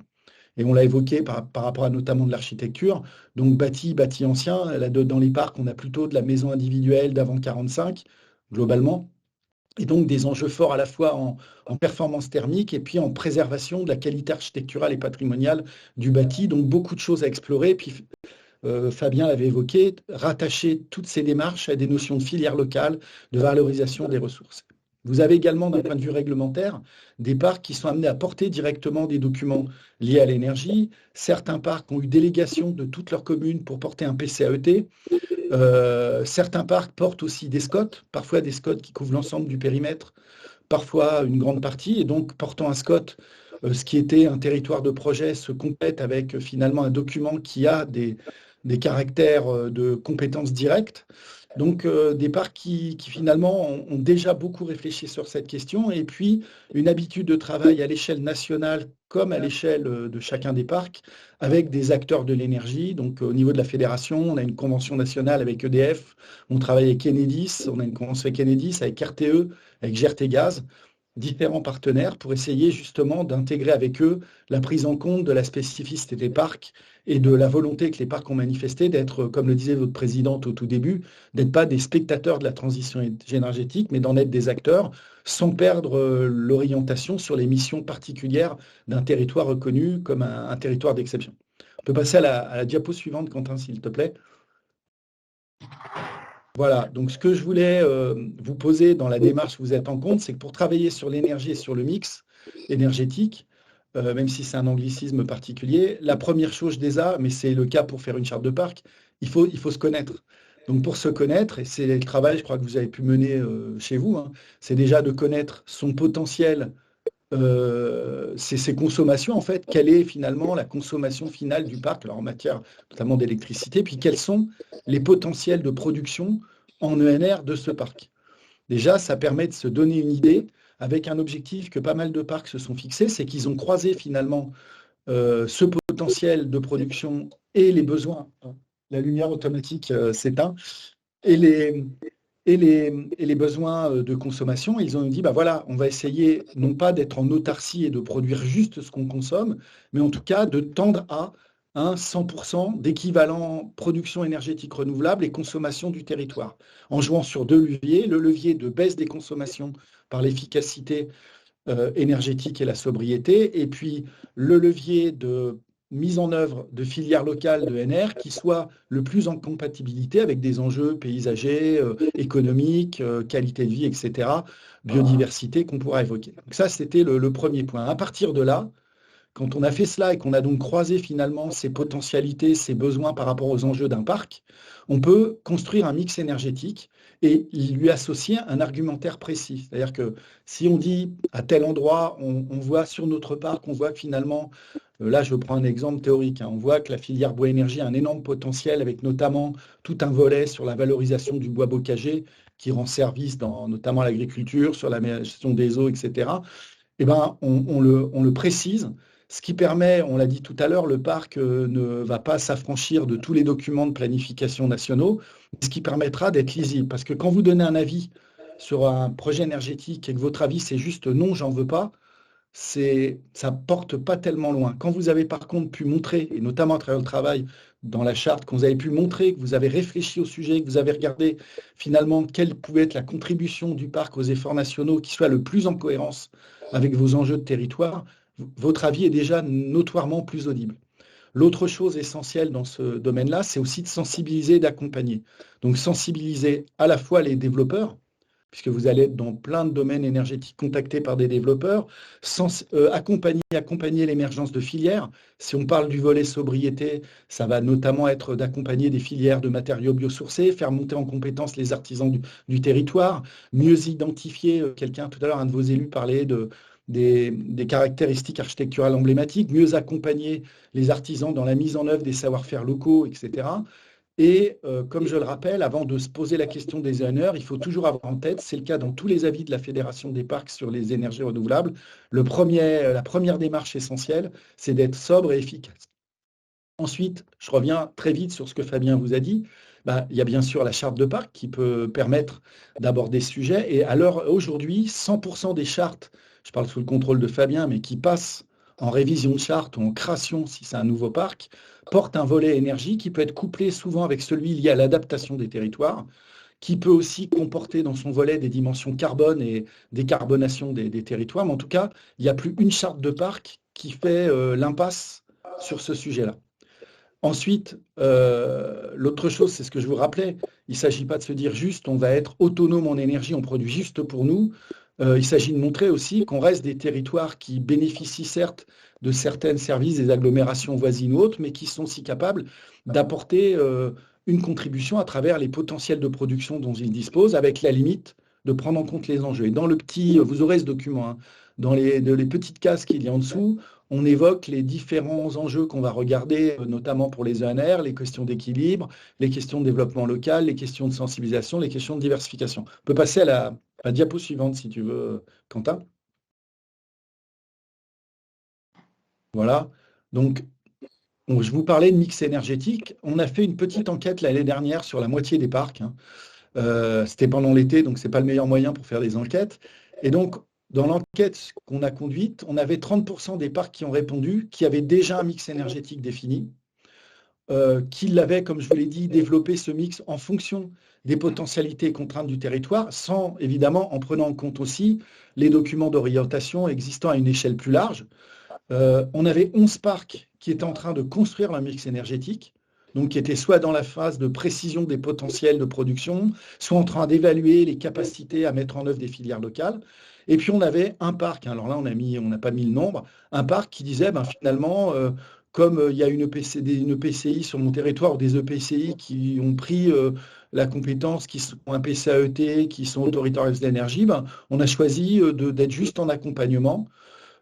Et on l'a évoqué par rapport à notamment de l'architecture. Donc bâti ancien, là, dans les parcs, on a plutôt de la maison individuelle d'avant 45, globalement. Et donc des enjeux forts à la fois en performance thermique et puis en préservation de la qualité architecturale et patrimoniale du bâti. Donc beaucoup de choses à explorer. Puis Fabien l'avait évoqué, rattacher toutes ces démarches à des notions de filière locale, de valorisation des ressources. Vous avez également, d'un point de vue réglementaire, des parcs qui sont amenés à porter directement des documents liés à l'énergie. Certains parcs ont eu délégation de toutes leurs communes pour porter un PCAET. Certains parcs portent aussi des SCOT, parfois des SCOT qui couvrent l'ensemble du périmètre, parfois une grande partie. Et donc, portant un SCOT, ce qui était un territoire de projet se complète avec finalement un document qui a des caractères de compétences directes. Donc, des parcs qui finalement ont déjà beaucoup réfléchi sur cette question et puis une habitude de travail à l'échelle nationale comme à l'échelle de chacun des parcs avec des acteurs de l'énergie. Donc, au niveau de la fédération, on a une convention nationale avec EDF, on travaille avec Enedis, on a une convention avec Enedis, avec RTE, avec GRTgaz, différents partenaires pour essayer justement d'intégrer avec eux la prise en compte de la spécificité des parcs et de la volonté que les parcs ont manifesté d'être, comme le disait votre présidente au tout début, d'être pas des spectateurs de la transition énergétique, mais d'en être des acteurs sans perdre l'orientation sur les missions particulières d'un territoire reconnu comme un territoire d'exception. On peut passer à la diapo suivante, Quentin, s'il te plaît. Voilà, donc ce que je voulais vous poser dans la démarche que vous êtes en compte, c'est que pour travailler sur l'énergie et sur le mix énergétique, même si c'est un anglicisme particulier, la première chose déjà, mais c'est le cas pour faire une charte de parc, il faut se connaître. Donc pour se connaître, et c'est le travail, je crois que vous avez pu mener chez vous, hein, c'est déjà de connaître son potentiel, ses consommations en fait, quelle est finalement la consommation finale du parc, alors en matière notamment d'électricité, puis quels sont les potentiels de production en ENR de ce parc. Déjà, ça permet de se donner une idée avec un objectif que pas mal de parcs se sont fixés, c'est qu'ils ont croisé finalement ce potentiel de production et les besoins. La lumière automatique s'éteint et les besoins de consommation. Ils ont dit, bah voilà, on va essayer non pas d'être en autarcie et de produire juste ce qu'on consomme, mais en tout cas de tendre à 100% d'équivalent production énergétique renouvelable et consommation du territoire, en jouant sur deux leviers, le levier de baisse des consommations par l'efficacité énergétique et la sobriété, et puis le levier de mise en œuvre de filières locales de NR qui soient le plus en compatibilité avec des enjeux paysagers, économiques, qualité de vie, etc., biodiversité qu'on pourra évoquer. Donc ça, c'était le premier point. À partir de là, quand on a fait cela et qu'on a donc croisé finalement ces potentialités, ces besoins par rapport aux enjeux d'un parc, on peut construire un mix énergétique et lui associer un argumentaire précis. C'est-à-dire que si on dit à tel endroit, on voit sur notre parc, on voit que finalement, là je prends un exemple théorique, on voit que la filière bois énergie a un énorme potentiel avec notamment tout un volet sur la valorisation du bois bocager qui rend service notamment à l'agriculture, sur la gestion des eaux, etc. Eh ben, on le précise. Ce qui permet, on l'a dit tout à l'heure, le parc ne va pas s'affranchir de tous les documents de planification nationaux, ce qui permettra d'être lisible. Parce que quand vous donnez un avis sur un projet énergétique et que votre avis c'est juste non, j'en veux pas, ça ne porte pas tellement loin. Quand vous avez par contre pu montrer, et notamment à travers le travail dans la charte, quand vous avez pu montrer que vous avez réfléchi au sujet, que vous avez regardé finalement quelle pouvait être la contribution du parc aux efforts nationaux qui soit le plus en cohérence avec vos enjeux de territoire, votre avis est déjà notoirement plus audible. L'autre chose essentielle dans ce domaine-là, c'est aussi de sensibiliser et d'accompagner. Donc sensibiliser à la fois les développeurs, puisque vous allez être dans plein de domaines énergétiques contactés par des développeurs, accompagner l'émergence de filières. Si on parle du volet sobriété, ça va notamment être d'accompagner des filières de matériaux biosourcés, faire monter en compétence les artisans du territoire, mieux identifier, quelqu'un tout à l'heure, un de vos élus parlait des caractéristiques architecturales emblématiques, mieux accompagner les artisans dans la mise en œuvre des savoir-faire locaux, etc. Et comme je le rappelle, avant de se poser la question des ENR, il faut toujours avoir en tête, c'est le cas dans tous les avis de la Fédération des parcs sur les énergies renouvelables, la première démarche essentielle, c'est d'être sobre et efficace. Ensuite, je reviens très vite sur ce que Fabien vous a dit. Il y a bien sûr la charte de parc qui peut permettre d'aborder ce sujet. Et alors aujourd'hui, 100% des chartes, je parle sous le contrôle de Fabien, mais qui passent en révision de charte ou en création, si c'est un nouveau parc, porte un volet énergie qui peut être couplé souvent avec celui lié à l'adaptation des territoires, qui peut aussi comporter dans son volet des dimensions carbone et décarbonation des territoires. Mais en tout cas, il n'y a plus une charte de parc qui fait l'impasse sur ce sujet-là. Ensuite, l'autre chose, c'est ce que je vous rappelais, il ne s'agit pas de se dire juste on va être autonome en énergie, on produit juste pour nous. Il s'agit de montrer aussi qu'on reste des territoires qui bénéficient certes de certains services, des agglomérations voisines ou autres, mais qui sont aussi capables d'apporter une contribution à travers les potentiels de production dont ils disposent, avec la limite de prendre en compte les enjeux. Et dans le petit, vous aurez ce document, hein, dans les petites cases qu'il y a en dessous, on évoque les différents enjeux qu'on va regarder, notamment pour les ENR, les questions d'équilibre, les questions de développement local, les questions de sensibilisation, les questions de diversification. On peut passer à la diapo suivante, si tu veux, Quentin. Voilà. Donc, je vous parlais de mix énergétique. On a fait une petite enquête l'année dernière sur la moitié des parcs. C'était pendant l'été, donc ce n'est pas le meilleur moyen pour faire des enquêtes. Et donc, dans l'enquête qu'on a conduite, on avait 30% des parcs qui ont répondu, qui avaient déjà un mix énergétique défini, qui l'avaient, comme je vous l'ai dit, développé ce mix en fonction des potentialités et contraintes du territoire, sans, évidemment, en prenant en compte aussi les documents d'orientation existant à une échelle plus large. On avait 11 parcs qui étaient en train de construire leur mix énergétique, donc qui étaient soit dans la phase de précision des potentiels de production, soit en train d'évaluer les capacités à mettre en œuvre des filières locales. Et puis on avait un parc, alors là on n'a pas mis le nombre, un parc qui disait finalement, comme il y a une EPCI sur mon territoire, ou des EPCI qui ont pris la compétence, qui sont un PCAET, qui sont autoritaires de l'énergie, on a choisi d'être juste en accompagnement.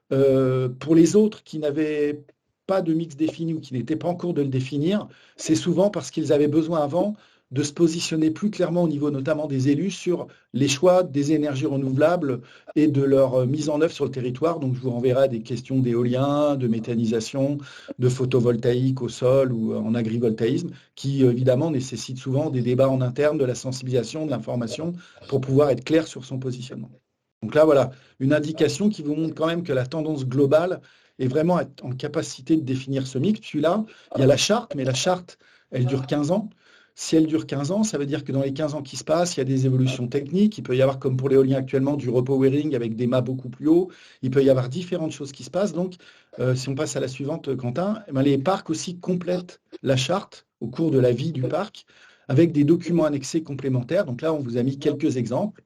Pour les autres qui n'avaient pas de mix défini ou qui n'étaient pas en cours de le définir, c'est souvent parce qu'ils avaient besoin avant de se positionner plus clairement au niveau notamment des élus sur les choix des énergies renouvelables et de leur mise en œuvre sur le territoire. Donc je vous renverrai à des questions d'éolien, de méthanisation, de photovoltaïque au sol ou en agrivoltaïsme, qui évidemment nécessitent souvent des débats en interne, de la sensibilisation, de l'information, pour pouvoir être clair sur son positionnement. Donc là, voilà, une indication qui vous montre quand même que la tendance globale est vraiment en capacité de définir ce mix. Puis là, il y a la charte, mais la charte, elle dure 15 ans. Si elle dure 15 ans, ça veut dire que dans les 15 ans qui se passent, il y a des évolutions techniques. Il peut y avoir, comme pour l'éolien actuellement, du repowering avec des mâts beaucoup plus hauts. Il peut y avoir différentes choses qui se passent. Donc, si on passe à la suivante, Quentin, les parcs aussi complètent la charte au cours de la vie du parc avec des documents annexés complémentaires. Donc là, on vous a mis quelques exemples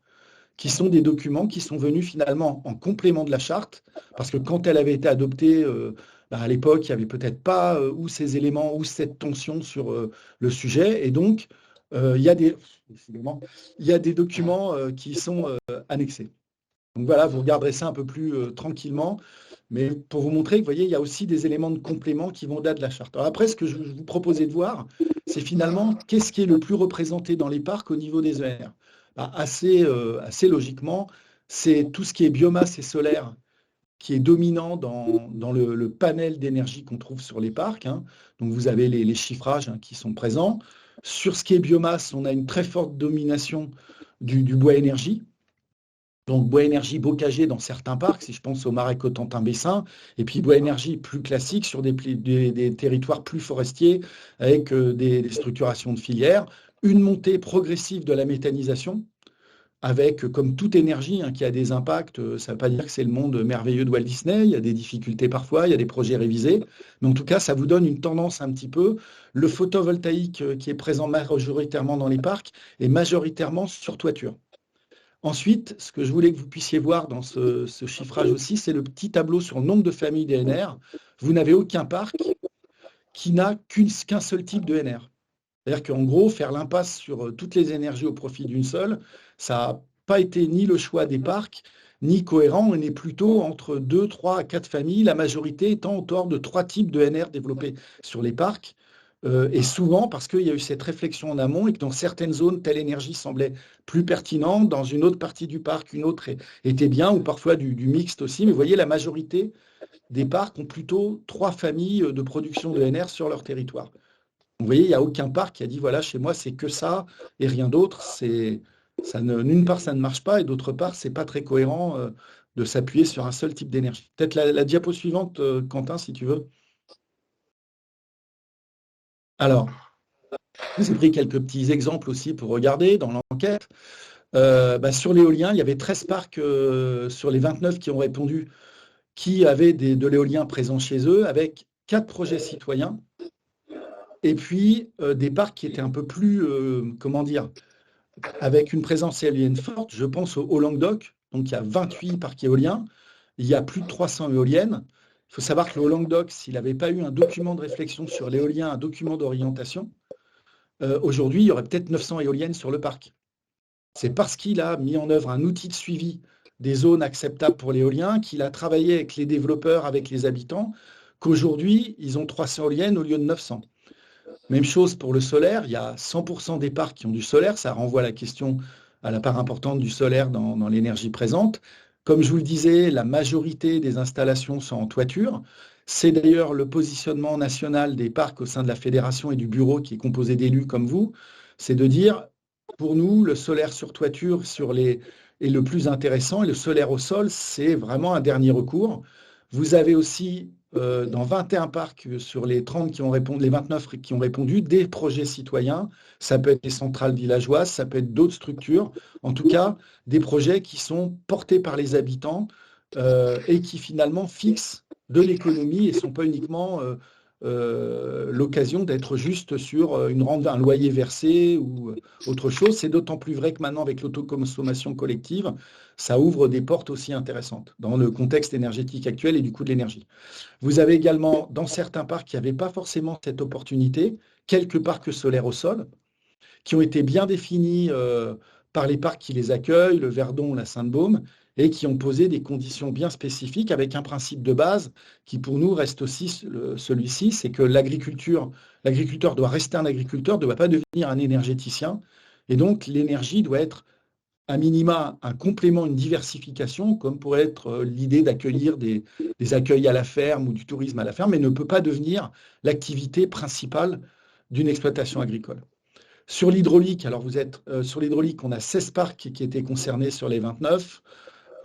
qui sont des documents qui sont venus finalement en complément de la charte, parce que quand elle avait été adoptée, à l'époque, il n'y avait peut-être pas ou ces éléments ou cette tension sur le sujet, et donc il y a des documents qui sont annexés. Donc voilà, vous regarderez ça un peu plus tranquillement, mais pour vous montrer que, vous voyez, il y a aussi des éléments de complément qui vont au-delà de la charte. Alors après, ce que je vous proposais de voir, c'est finalement qu'est-ce qui est le plus représenté dans les parcs au niveau des ENR. Assez logiquement, c'est tout ce qui est biomasse et solaire qui est dominant dans le panel d'énergie qu'on trouve sur les parcs. Donc vous avez les chiffrages qui sont présents. Sur ce qui est biomasse, on a une très forte domination du bois énergie. Donc Bois Énergie bocagé dans certains parcs, si je pense au Marais Cotentin-Bessin, et puis Bois Énergie plus classique sur des territoires plus forestiers avec des structurations de filières, une montée progressive de la méthanisation, avec, comme toute énergie qui a des impacts, ça ne veut pas dire que c'est le monde merveilleux de Walt Disney, il y a des difficultés parfois, il y a des projets révisés, mais en tout cas, ça vous donne une tendance un petit peu. Le photovoltaïque qui est présent majoritairement dans les parcs est majoritairement sur toiture. Ensuite, ce que je voulais que vous puissiez voir dans ce chiffrage aussi, c'est le petit tableau sur le nombre de familles d'ENR. Vous n'avez aucun parc qui n'a qu'un seul type de NR. C'est-à-dire qu'en gros, faire l'impasse sur toutes les énergies au profit d'une seule, ça n'a pas été ni le choix des parcs, ni cohérent. On est plutôt entre 2, 3 à 4 familles, la majorité étant autour de 3 types de NR développés sur les parcs. Et souvent parce qu'il y a eu cette réflexion en amont et que dans certaines zones, telle énergie semblait plus pertinente, dans une autre partie du parc, une autre était bien, ou parfois du mixte aussi. Mais vous voyez, la majorité des parcs ont plutôt 3 familles de production de NR sur leur territoire. Vous voyez, il n'y a aucun parc qui a dit, voilà, chez moi, c'est que ça et rien d'autre. D'une part, ça ne marche pas, et d'autre part, ce n'est pas très cohérent de s'appuyer sur un seul type d'énergie. Peut-être la diapo suivante, Quentin, si tu veux. Alors, je vous ai pris quelques petits exemples aussi pour regarder dans l'enquête. Sur l'éolien, il y avait 13 parcs sur les 29 qui ont répondu, qui avaient de l'éolien présent chez eux, avec 4 projets citoyens, et puis des parcs qui étaient un peu plus, avec une présence éolienne forte. Je pense au Languedoc, donc il y a 28 parcs éoliens, il y a plus de 300 éoliennes. Il faut savoir que le Languedoc, s'il n'avait pas eu un document de réflexion sur l'éolien, un document d'orientation, aujourd'hui, il y aurait peut-être 900 éoliennes sur le parc. C'est parce qu'il a mis en œuvre un outil de suivi des zones acceptables pour l'éolien, qu'il a travaillé avec les développeurs, avec les habitants, qu'aujourd'hui, ils ont 300 éoliennes au lieu de 900. Même chose pour le solaire, il y a 100% des parcs qui ont du solaire, ça renvoie à la question, à la part importante du solaire dans l'énergie présente. Comme je vous le disais, la majorité des installations sont en toiture. C'est d'ailleurs le positionnement national des parcs au sein de la fédération et du bureau qui est composé d'élus comme vous, c'est de dire, pour nous, le solaire sur toiture est le plus intéressant, et le solaire au sol, c'est vraiment un dernier recours. Vous avez aussi, dans 21 parcs, sur les 30 qui ont répondu, les 29 qui ont répondu, des projets citoyens. Ça peut être des centrales villageoises, ça peut être d'autres structures. En tout cas, des projets qui sont portés par les habitants et qui finalement fixent de l'économie et ne sont pas uniquement l'occasion d'être juste sur un loyer versé ou autre chose. C'est d'autant plus vrai que maintenant, avec l'autoconsommation collective, ça ouvre des portes aussi intéressantes dans le contexte énergétique actuel et du coût de l'énergie. Vous avez également, dans certains parcs qui n'avaient pas forcément cette opportunité, quelques parcs solaires au sol, qui ont été bien définis par les parcs qui les accueillent, le Verdon, la Sainte-Baume, et qui ont posé des conditions bien spécifiques avec un principe de base qui pour nous reste aussi celui-ci, c'est que l'agriculteur doit rester un agriculteur, ne doit pas devenir un énergéticien, et donc l'énergie doit être à minima un complément, une diversification, comme pourrait être l'idée d'accueillir des accueils à la ferme ou du tourisme à la ferme, mais ne peut pas devenir l'activité principale d'une exploitation agricole. Sur l'hydraulique, alors sur l'hydraulique, on a 16 parcs qui étaient concernés sur les 29.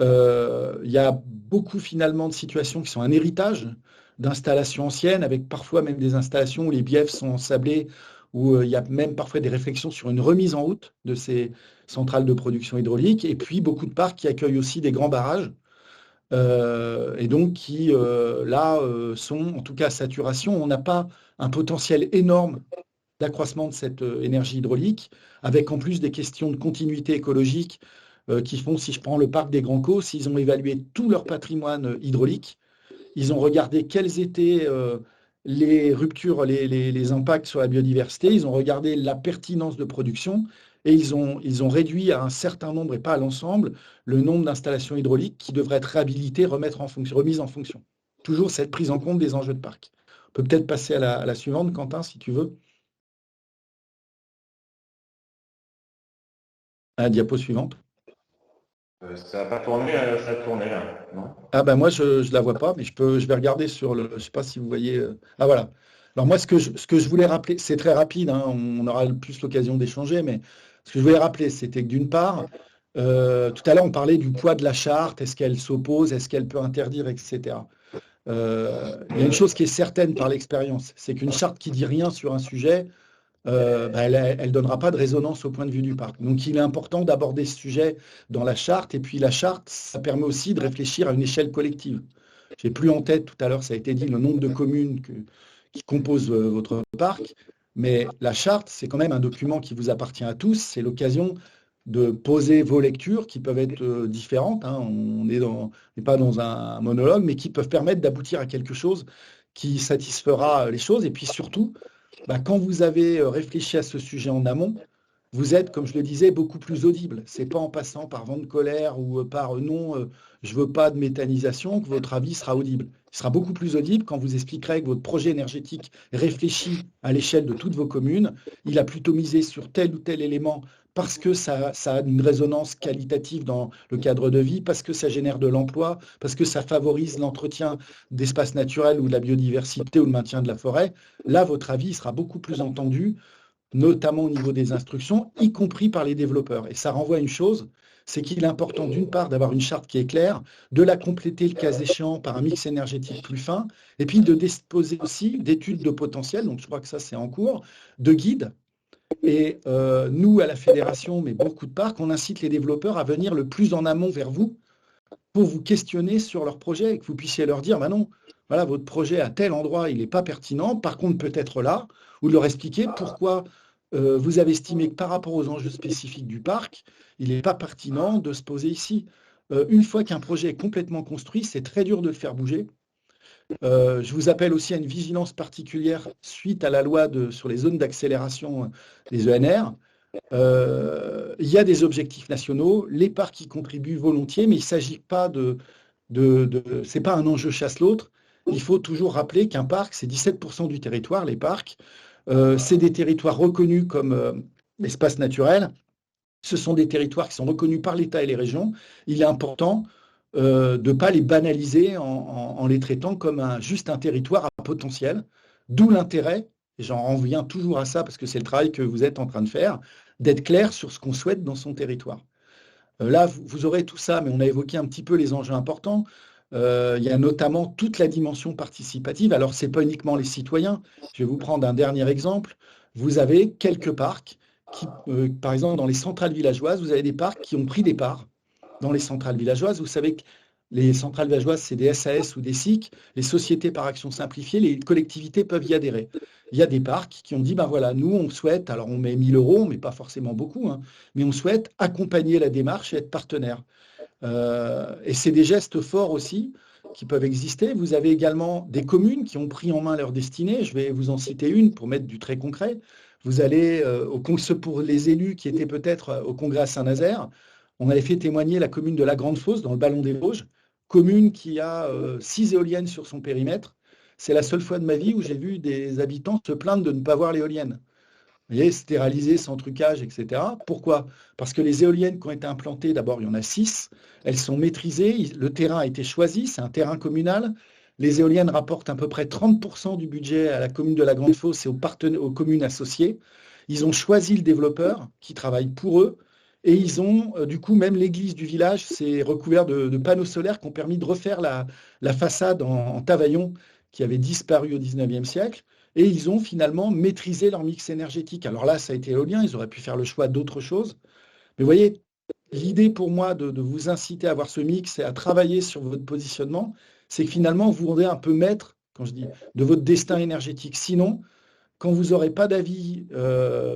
Il y a beaucoup finalement de situations qui sont un héritage d'installations anciennes, avec parfois même des installations où les biefs sont ensablés, où il y a même parfois des réflexions sur une remise en route de ces centrales de production hydraulique, et puis beaucoup de parcs qui accueillent aussi des grands barrages, et donc qui, là, sont en tout cas à saturation. On n'a pas un potentiel énorme d'accroissement de cette énergie hydraulique, avec en plus des questions de continuité écologique qui font, si je prends le parc des Grands Caux, s'ils ont évalué tout leur patrimoine hydraulique, ils ont regardé quels étaient les ruptures, les impacts sur la biodiversité, ils ont regardé la pertinence de production, et ils ont réduit à un certain nombre, et pas à l'ensemble, le nombre d'installations hydrauliques qui devraient être réhabilitées, remises en fonction. Toujours cette prise en compte des enjeux de parc. On peut peut-être passer à la suivante, Quentin, si tu veux. À la diapo suivante.
Ça n'a pas tourné, ça a tourné là, non?
Ah ben moi je ne la vois pas, mais je vais regarder sur le. Je ne sais pas si vous voyez. Ah voilà. Alors moi ce que je voulais rappeler, c'est très rapide, hein, on aura plus l'occasion d'échanger, mais ce que je voulais rappeler, c'était que d'une part, Tout à l'heure, on parlait du poids de la charte, est-ce qu'elle s'oppose, est-ce qu'elle peut interdire, etc. Il y a une chose qui est certaine par l'expérience, c'est qu'une charte qui dit rien sur un sujet, elle ne donnera pas de résonance au point de vue du parc. Donc il est important d'aborder ce sujet dans la charte, et puis la charte, ça permet aussi de réfléchir à une échelle collective. J'ai plus en tête, tout à l'heure, ça a été dit, le nombre de communes qui composent votre parc, mais la charte, c'est quand même un document qui vous appartient à tous, c'est l'occasion de poser vos lectures qui peuvent être différentes, hein. On n'est pas dans un monologue, mais qui peuvent permettre d'aboutir à quelque chose qui satisfera les choses. Et puis surtout, quand vous avez réfléchi à ce sujet en amont, vous êtes, comme je le disais, beaucoup plus audible. Ce n'est pas en passant par vent de colère ou par non, je ne veux pas de méthanisation, que votre avis sera audible. Il sera beaucoup plus audible quand vous expliquerez que votre projet énergétique réfléchi à l'échelle de toutes vos communes. Il a plutôt misé sur tel ou tel élément parce que ça a une résonance qualitative dans le cadre de vie, parce que ça génère de l'emploi, parce que ça favorise l'entretien d'espaces naturels ou de la biodiversité ou le maintien de la forêt. Là, votre avis sera beaucoup plus entendu, notamment au niveau des instructions, y compris par les développeurs. Et ça renvoie à une chose, c'est qu'il est important d'une part d'avoir une charte qui est claire, de la compléter le cas échéant par un mix énergétique plus fin, et puis de disposer aussi d'études de potentiel, donc je crois que ça c'est en cours, de guides. Et nous, à la fédération, mais beaucoup de parcs, on incite les développeurs à venir le plus en amont vers vous pour vous questionner sur leur projet et que vous puissiez leur dire, non, voilà, votre projet à tel endroit, il n'est pas pertinent, par contre peut-être là, ou de leur expliquer pourquoi vous avez estimé que par rapport aux enjeux spécifiques du parc, il n'est pas pertinent de se poser ici. Une fois qu'un projet est complètement construit, c'est très dur de le faire bouger. Je vous appelle aussi à une vigilance particulière suite à la loi sur les zones d'accélération des ENR. Il y a des objectifs nationaux, les parcs y contribuent volontiers, mais il ne s'agit pas c'est pas un enjeu chasse l'autre. Il faut toujours rappeler qu'un parc, c'est 17% du territoire, les parcs. C'est des territoires reconnus comme espaces naturels. Ce sont des territoires qui sont reconnus par l'État et les régions. Il est important de ne pas les banaliser en les traitant comme juste un territoire à potentiel, d'où l'intérêt, et j'en reviens toujours à ça parce que c'est le travail que vous êtes en train de faire, d'être clair sur ce qu'on souhaite dans son territoire. Là, vous aurez tout ça, mais on a évoqué un petit peu les enjeux importants. Il y a notamment toute la dimension participative. Alors, ce n'est pas uniquement les citoyens. Je vais vous prendre un dernier exemple. Vous avez quelques parcs qui, par exemple, dans les centrales villageoises, vous avez des parcs qui ont pris des parts dans les centrales villageoises. Vous savez que les centrales villageoises, c'est des SAS ou des SIC, les sociétés par action simplifiée, les collectivités peuvent y adhérer. Il y a des parcs qui ont dit, voilà, nous, on souhaite, alors on met 1 000 €, mais pas forcément beaucoup, mais on souhaite accompagner la démarche et être partenaire. Et c'est des gestes forts aussi qui peuvent exister. Vous avez également des communes qui ont pris en main leur destinée. Je vais vous en citer une pour mettre du très concret. Vous allez pour les élus qui étaient peut-être au congrès à Saint-Nazaire, on avait fait témoigner la commune de la Grande-Fosse dans le Ballon des Vosges, commune qui a 6 éoliennes sur son périmètre. C'est la seule fois de ma vie où j'ai vu des habitants se plaindre de ne pas voir l'éolienne. Vous voyez, c'était réalisé sans trucage, etc. Pourquoi? Parce que les éoliennes qui ont été implantées, d'abord, il y en a 6, elles sont maîtrisées, le terrain a été choisi, c'est un terrain communal. Les éoliennes rapportent à peu près 30% du budget à la commune de la Grande-Fosse et aux communes associées. Ils ont choisi le développeur qui travaille pour eux. Et ils ont, du coup, même l'église du village, c'est recouvert de panneaux solaires qui ont permis de refaire la façade en Tavaillon qui avait disparu au 19e siècle. Et ils ont finalement maîtrisé leur mix énergétique. Alors là, ça a été éolien, ils auraient pu faire le choix d'autre chose. Mais vous voyez, l'idée pour moi de vous inciter à avoir ce mix et à travailler sur votre positionnement, c'est que finalement, vous rendez un peu maître, quand je dis, de votre destin énergétique. Sinon, quand vous n'aurez pas d'avis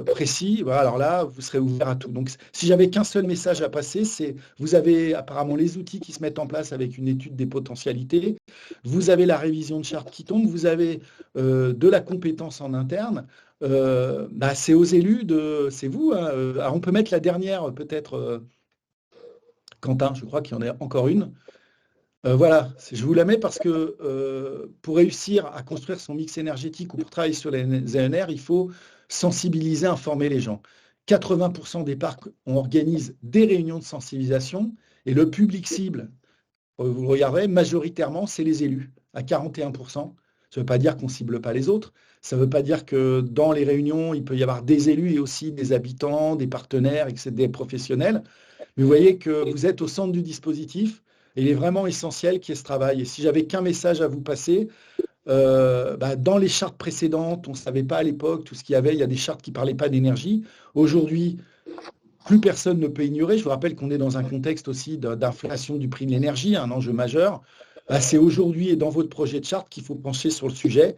précis, voilà, alors là, vous serez ouvert à tout. Donc, si j'avais qu'un seul message à passer, c'est vous avez apparemment les outils qui se mettent en place avec une étude des potentialités, vous avez la révision de charte qui tombe, vous avez de la compétence en interne. C'est aux élus, c'est vous. Alors on peut mettre la dernière, peut-être, Quentin, je crois qu'il y en a encore une. Voilà, je vous la mets parce que pour réussir à construire son mix énergétique ou pour travailler sur les ENR, il faut sensibiliser, informer les gens. 80% des parcs, on organise des réunions de sensibilisation et le public cible, vous regarderez, majoritairement, c'est les élus, à 41%. Ça ne veut pas dire qu'on ne cible pas les autres. Ça ne veut pas dire que dans les réunions, il peut y avoir des élus et aussi des habitants, des partenaires, etc., des professionnels. Mais vous voyez que vous êtes au centre du dispositif et il est vraiment essentiel qu'il y ait ce travail. Et si j'avais qu'un message à vous passer, dans les chartes précédentes, on ne savait pas à l'époque tout ce qu'il y avait. Il y a des chartes qui ne parlaient pas d'énergie. Aujourd'hui, plus personne ne peut ignorer. Je vous rappelle qu'on est dans un contexte aussi d'inflation du prix de l'énergie, un enjeu majeur. C'est aujourd'hui et dans votre projet de charte qu'il faut pencher sur le sujet.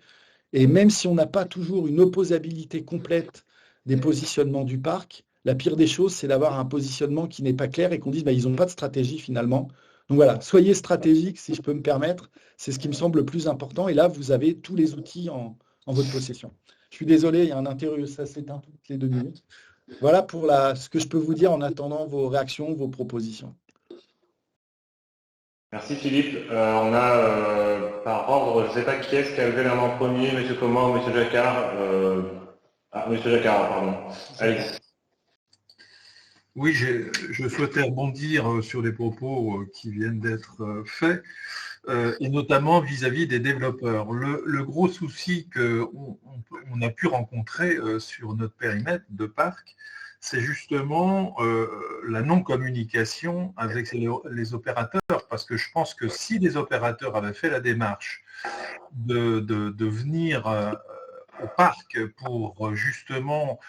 Et même si on n'a pas toujours une opposabilité complète des positionnements du parc, la pire des choses, c'est d'avoir un positionnement qui n'est pas clair et qu'on dise ils n'ont pas de stratégie finalement. Donc voilà, soyez stratégiques, si je peux me permettre. C'est ce qui me semble le plus important. Et là, vous avez tous les outils en votre possession. Je suis désolé, il y a un interview, ça s'éteint toutes les 2 minutes. Voilà pour ce que je peux vous dire en attendant vos réactions, vos propositions.
Merci Philippe. On a par ordre, je ne sais pas qui est-ce qui a levé la main en premier, M. Comment ou M. Jacquard. M. Jacquard, pardon. Allez.
Oui, je souhaitais rebondir sur les propos qui viennent d'être faits, et notamment vis-à-vis des développeurs. Le gros souci qu'on a pu rencontrer sur notre périmètre de parc, c'est justement la non-communication avec les opérateurs, parce que je pense que si les opérateurs avaient fait la démarche de venir au parc pour justement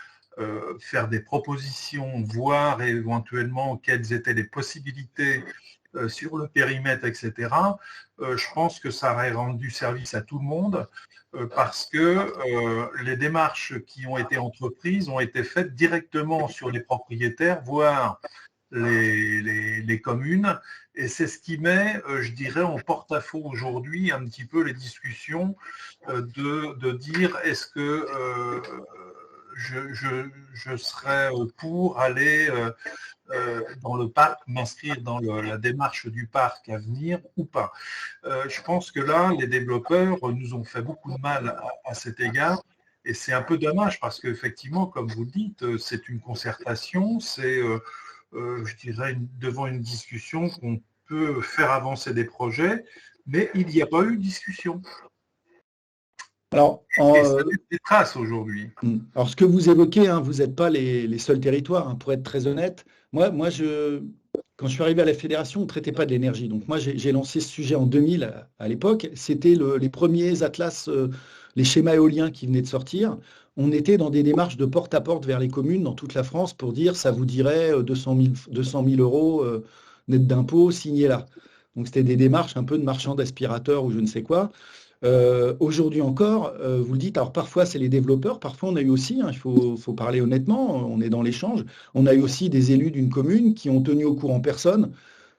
faire des propositions, voir éventuellement quelles étaient les possibilités sur le périmètre, etc., je pense que ça aurait rendu service à tout le monde parce que les démarches qui ont été entreprises ont été faites directement sur les propriétaires, voire les communes, et c'est ce qui met, je dirais, en porte-à-faux aujourd'hui un petit peu les discussions de dire est-ce que je serais pour aller dans le parc, m'inscrire dans la démarche du parc à venir ou pas. Je pense que là, les développeurs nous ont fait beaucoup de mal à cet égard et c'est un peu dommage parce qu'effectivement, comme vous le dites, c'est une concertation, c'est, je dirais, devant une discussion qu'on peut faire avancer des projets, mais il n'y a pas eu de discussion.
Alors,
et ça laisse des traces aujourd'hui.
Alors, ce que vous évoquez, vous n'êtes pas les seuls territoires, pour être très honnête. Moi, quand je suis arrivé à la fédération, on ne traitait pas de l'énergie. Donc, moi, j'ai lancé ce sujet en 2000 à l'époque. C'était les premiers atlas, les schémas éoliens qui venaient de sortir. On était dans des démarches de porte-à-porte vers les communes dans toute la France pour dire ça vous dirait 200 000 euros net d'impôts, signez là. Donc, c'était des démarches un peu de marchands d'aspirateurs ou je ne sais quoi. Aujourd'hui encore, vous le dites, alors parfois c'est les développeurs, parfois on a eu aussi, il faut parler honnêtement, on est dans l'échange, on a eu aussi des élus d'une commune qui ont tenu au courant personne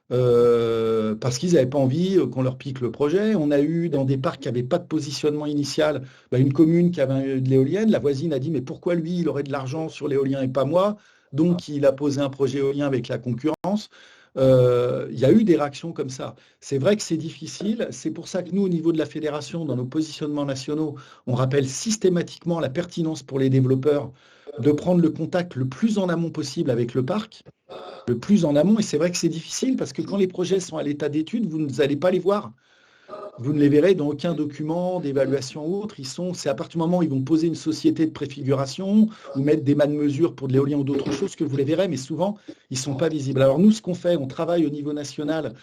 parce qu'ils n'avaient pas envie qu'on leur pique le projet. On a eu dans des parcs qui n'avaient pas de positionnement initial, une commune qui avait de l'éolienne, la voisine a dit mais pourquoi lui il aurait de l'argent sur l'éolien et pas moi, donc il a posé un projet éolien avec la concurrence. Il y a eu des réactions comme ça. C'est vrai que c'est difficile. C'est pour ça que nous, au niveau de la fédération, dans nos positionnements nationaux, on rappelle systématiquement la pertinence pour les développeurs de prendre le contact le plus en amont possible avec le parc, le plus en amont. Et c'est vrai que c'est difficile parce que quand les projets sont à l'état d'étude, vous n'allez pas les voir. Vous ne les verrez dans aucun document d'évaluation ou autre. C'est à partir du moment où ils vont poser une société de préfiguration ou mettre des mâts de mesure pour de l'éolien ou d'autres choses que vous les verrez, mais souvent, ils ne sont pas visibles. Alors nous, ce qu'on fait, on travaille au niveau national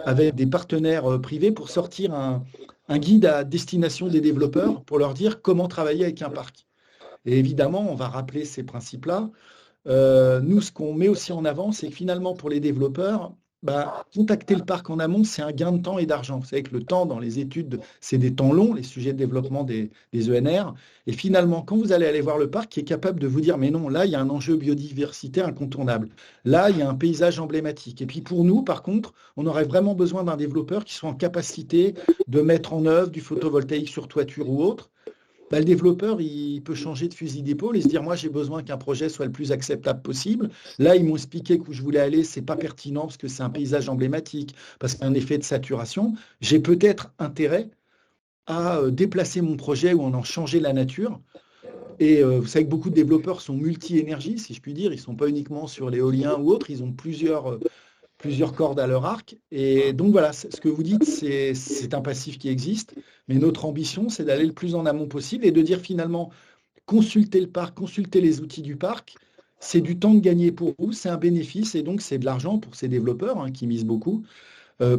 avec des partenaires privés pour sortir un guide à destination des développeurs pour leur dire comment travailler avec un parc. Et évidemment, on va rappeler ces principes-là. Nous, ce qu'on met aussi en avant, c'est que finalement, pour les développeurs, contacter le parc en amont, c'est un gain de temps et d'argent. Vous savez que le temps dans les études, c'est des temps longs, les sujets de développement des ENR. Et finalement, quand vous allez aller voir le parc qui est capable de vous dire, mais non, là, il y a un enjeu biodiversité incontournable. Là, il y a un paysage emblématique. Et puis pour nous, par contre, on aurait vraiment besoin d'un développeur qui soit en capacité de mettre en œuvre du photovoltaïque sur toiture ou autre. Le développeur, il peut changer de fusil d'épaule et se dire, moi, j'ai besoin qu'un projet soit le plus acceptable possible. Là, ils m'ont expliqué que où je voulais aller, ce n'est pas pertinent parce que c'est un paysage emblématique, parce qu'il y a un effet de saturation. J'ai peut-être intérêt à déplacer mon projet ou en changer la nature. Et vous savez que beaucoup de développeurs sont multi-énergie, si je puis dire. Ils ne sont pas uniquement sur l'éolien ou autre. Ils ont plusieurs plusieurs cordes à leur arc. Et donc voilà, ce que vous dites, c'est un passif qui existe, mais notre ambition, c'est d'aller le plus en amont possible et de dire finalement, consultez le parc, consultez les outils du parc, c'est du temps de gagner pour vous, c'est un bénéfice et donc c'est de l'argent pour ces développeurs qui misent beaucoup.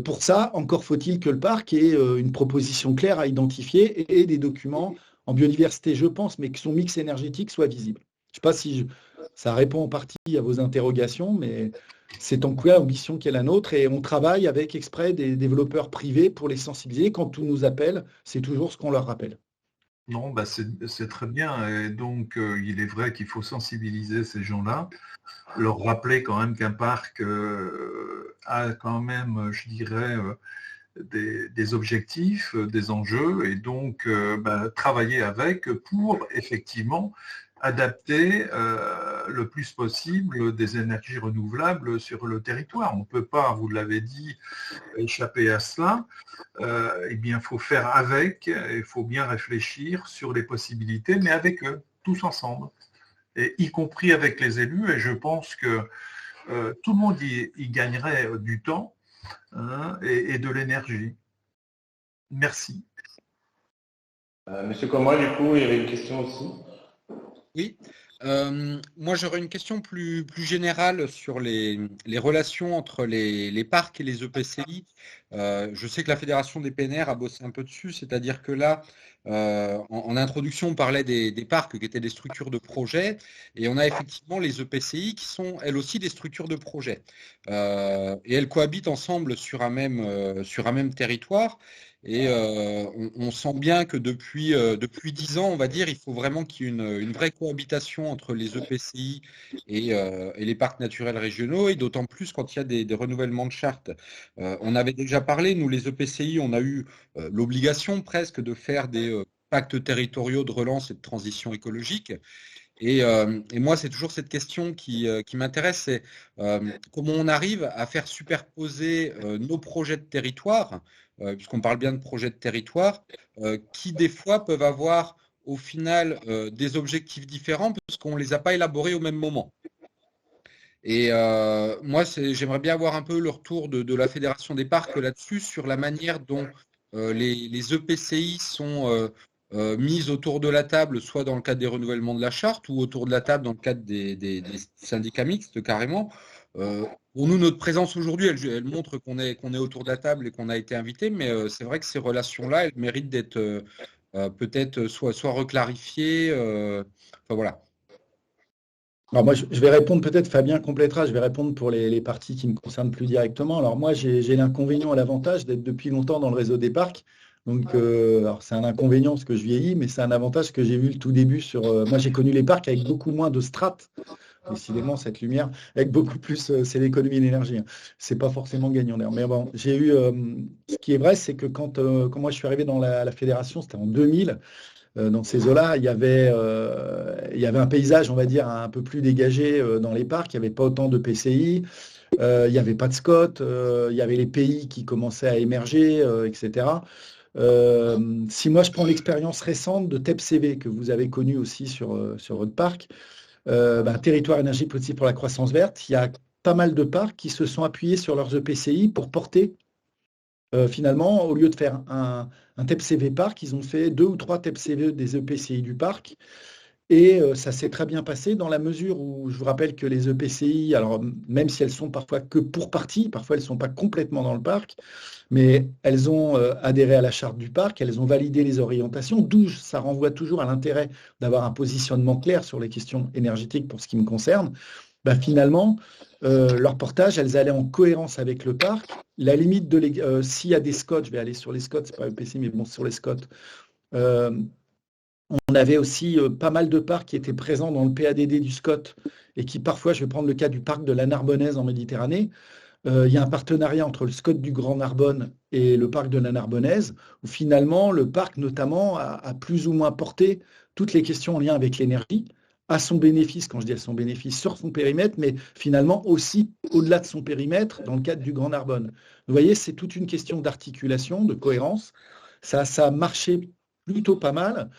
Pour ça, encore faut-il que le parc ait une proposition claire à identifier et des documents en biodiversité, je pense, mais que son mix énergétique soit visible. Je ne sais pas si ça répond en partie à vos interrogations, mais c'est en quoi l'ambition qui est la nôtre et on travaille avec exprès des développeurs privés pour les sensibiliser. Quand on nous appelle, c'est toujours ce qu'on leur rappelle.
Non, bah c'est très bien. Et donc, il est vrai qu'il faut sensibiliser ces gens-là, leur rappeler quand même qu'un parc a quand même, je dirais, des objectifs, des enjeux, et donc travailler avec pour effectivement adapter le plus possible des énergies renouvelables sur le territoire. On ne peut pas, vous l'avez dit, échapper à cela. Eh bien, il faut faire avec, il faut bien réfléchir sur les possibilités, mais avec eux, tous ensemble, et y compris avec les élus. Et je pense que tout le monde y gagnerait du temps et de l'énergie. Merci.
Monsieur Commois, du coup, il y avait une question aussi.
Oui, moi j'aurais une question plus générale sur les relations entre les parcs et les EPCI. Je sais que la Fédération des PNR a bossé un peu dessus, c'est-à-dire que là, en introduction, on parlait des parcs qui étaient des structures de projet, et on a effectivement les EPCI qui sont elles aussi des structures de projet. Et elles cohabitent ensemble sur un même territoire. Et on sent bien que depuis 10 ans, on va dire, il faut vraiment qu'il y ait une vraie cohabitation entre les EPCI et les parcs naturels régionaux, et d'autant plus quand il y a des renouvellements de chartes. On avait déjà parlé, nous les EPCI, on a eu l'obligation presque de faire des pactes territoriaux de relance et de transition écologique. Et moi, c'est toujours cette question qui m'intéresse, c'est comment on arrive à faire superposer nos projets de territoire, puisqu'on parle bien de projets de territoire, qui des fois peuvent avoir au final des objectifs différents, parce qu'on ne les a pas élaborés au même moment. Et moi, j'aimerais bien avoir un peu le retour de la Fédération des parcs là-dessus, sur la manière dont les EPCI sont mises autour de la table, soit dans le cadre des renouvellements de la charte, ou autour de la table dans le cadre des syndicats mixtes carrément. Pour nous, notre présence aujourd'hui, elle montre qu'on est autour de la table et qu'on a été invité, mais c'est vrai que ces relations-là, elles méritent d'être peut-être soit reclarifiées. Enfin voilà.
Alors moi, je vais répondre, peut-être Fabien complétera, je vais répondre pour les parties qui me concernent plus directement. Alors moi, j'ai l'inconvénient et l'avantage d'être depuis longtemps dans le réseau des parcs. Donc, alors c'est un inconvénient parce que je vieillis, mais c'est un avantage que j'ai vu le tout début sur. Moi, j'ai connu les parcs avec beaucoup moins de strates. Décidément, cette lumière, avec beaucoup plus, c'est l'économie d'énergie. C'est pas forcément gagnant d'ailleurs. Mais bon, j'ai eu. Ce qui est vrai, c'est que quand moi je suis arrivé dans la fédération, c'était en 2000. Dans ces eaux-là, il y avait un paysage, on va dire, un peu plus dégagé dans les parcs. Il n'y avait pas autant de PCI. Il n'y avait pas de SCOT. Il y avait les pays qui commençaient à émerger, etc. Si moi je prends l'expérience récente de TEPCV que vous avez connue aussi sur votre parc, territoire énergie positive pour la croissance verte, il y a pas mal de parcs qui se sont appuyés sur leurs EPCI pour porter finalement, au lieu de faire un TEPCV parc, ils ont fait 2 ou 3 TEPCV des EPCI du parc. Et ça s'est très bien passé dans la mesure où je vous rappelle que les EPCI, alors même si elles sont parfois que pour partie, parfois elles ne sont pas complètement dans le parc, mais elles ont adhéré à la charte du parc, elles ont validé les orientations, d'où ça renvoie toujours à l'intérêt d'avoir un positionnement clair sur les questions énergétiques pour ce qui me concerne. Finalement, leur portage, elles allaient en cohérence avec le parc. La limite de s'il y a des SCOT, je vais aller sur les SCOT, c'est pas EPCI, mais bon, sur les SCOT, on avait aussi pas mal de parcs qui étaient présents dans le PADD du SCOT et qui parfois, je vais prendre le cas du parc de la Narbonnaise en Méditerranée, il y a un partenariat entre le SCOT du Grand Narbonne et le parc de la Narbonnaise, où finalement le parc notamment a plus ou moins porté toutes les questions en lien avec l'énergie, à son bénéfice, quand je dis à son bénéfice, sur son périmètre, mais finalement aussi au-delà de son périmètre dans le cadre du Grand Narbonne. Vous voyez, c'est toute une question d'articulation, de cohérence. Ça a marché plutôt pas mal.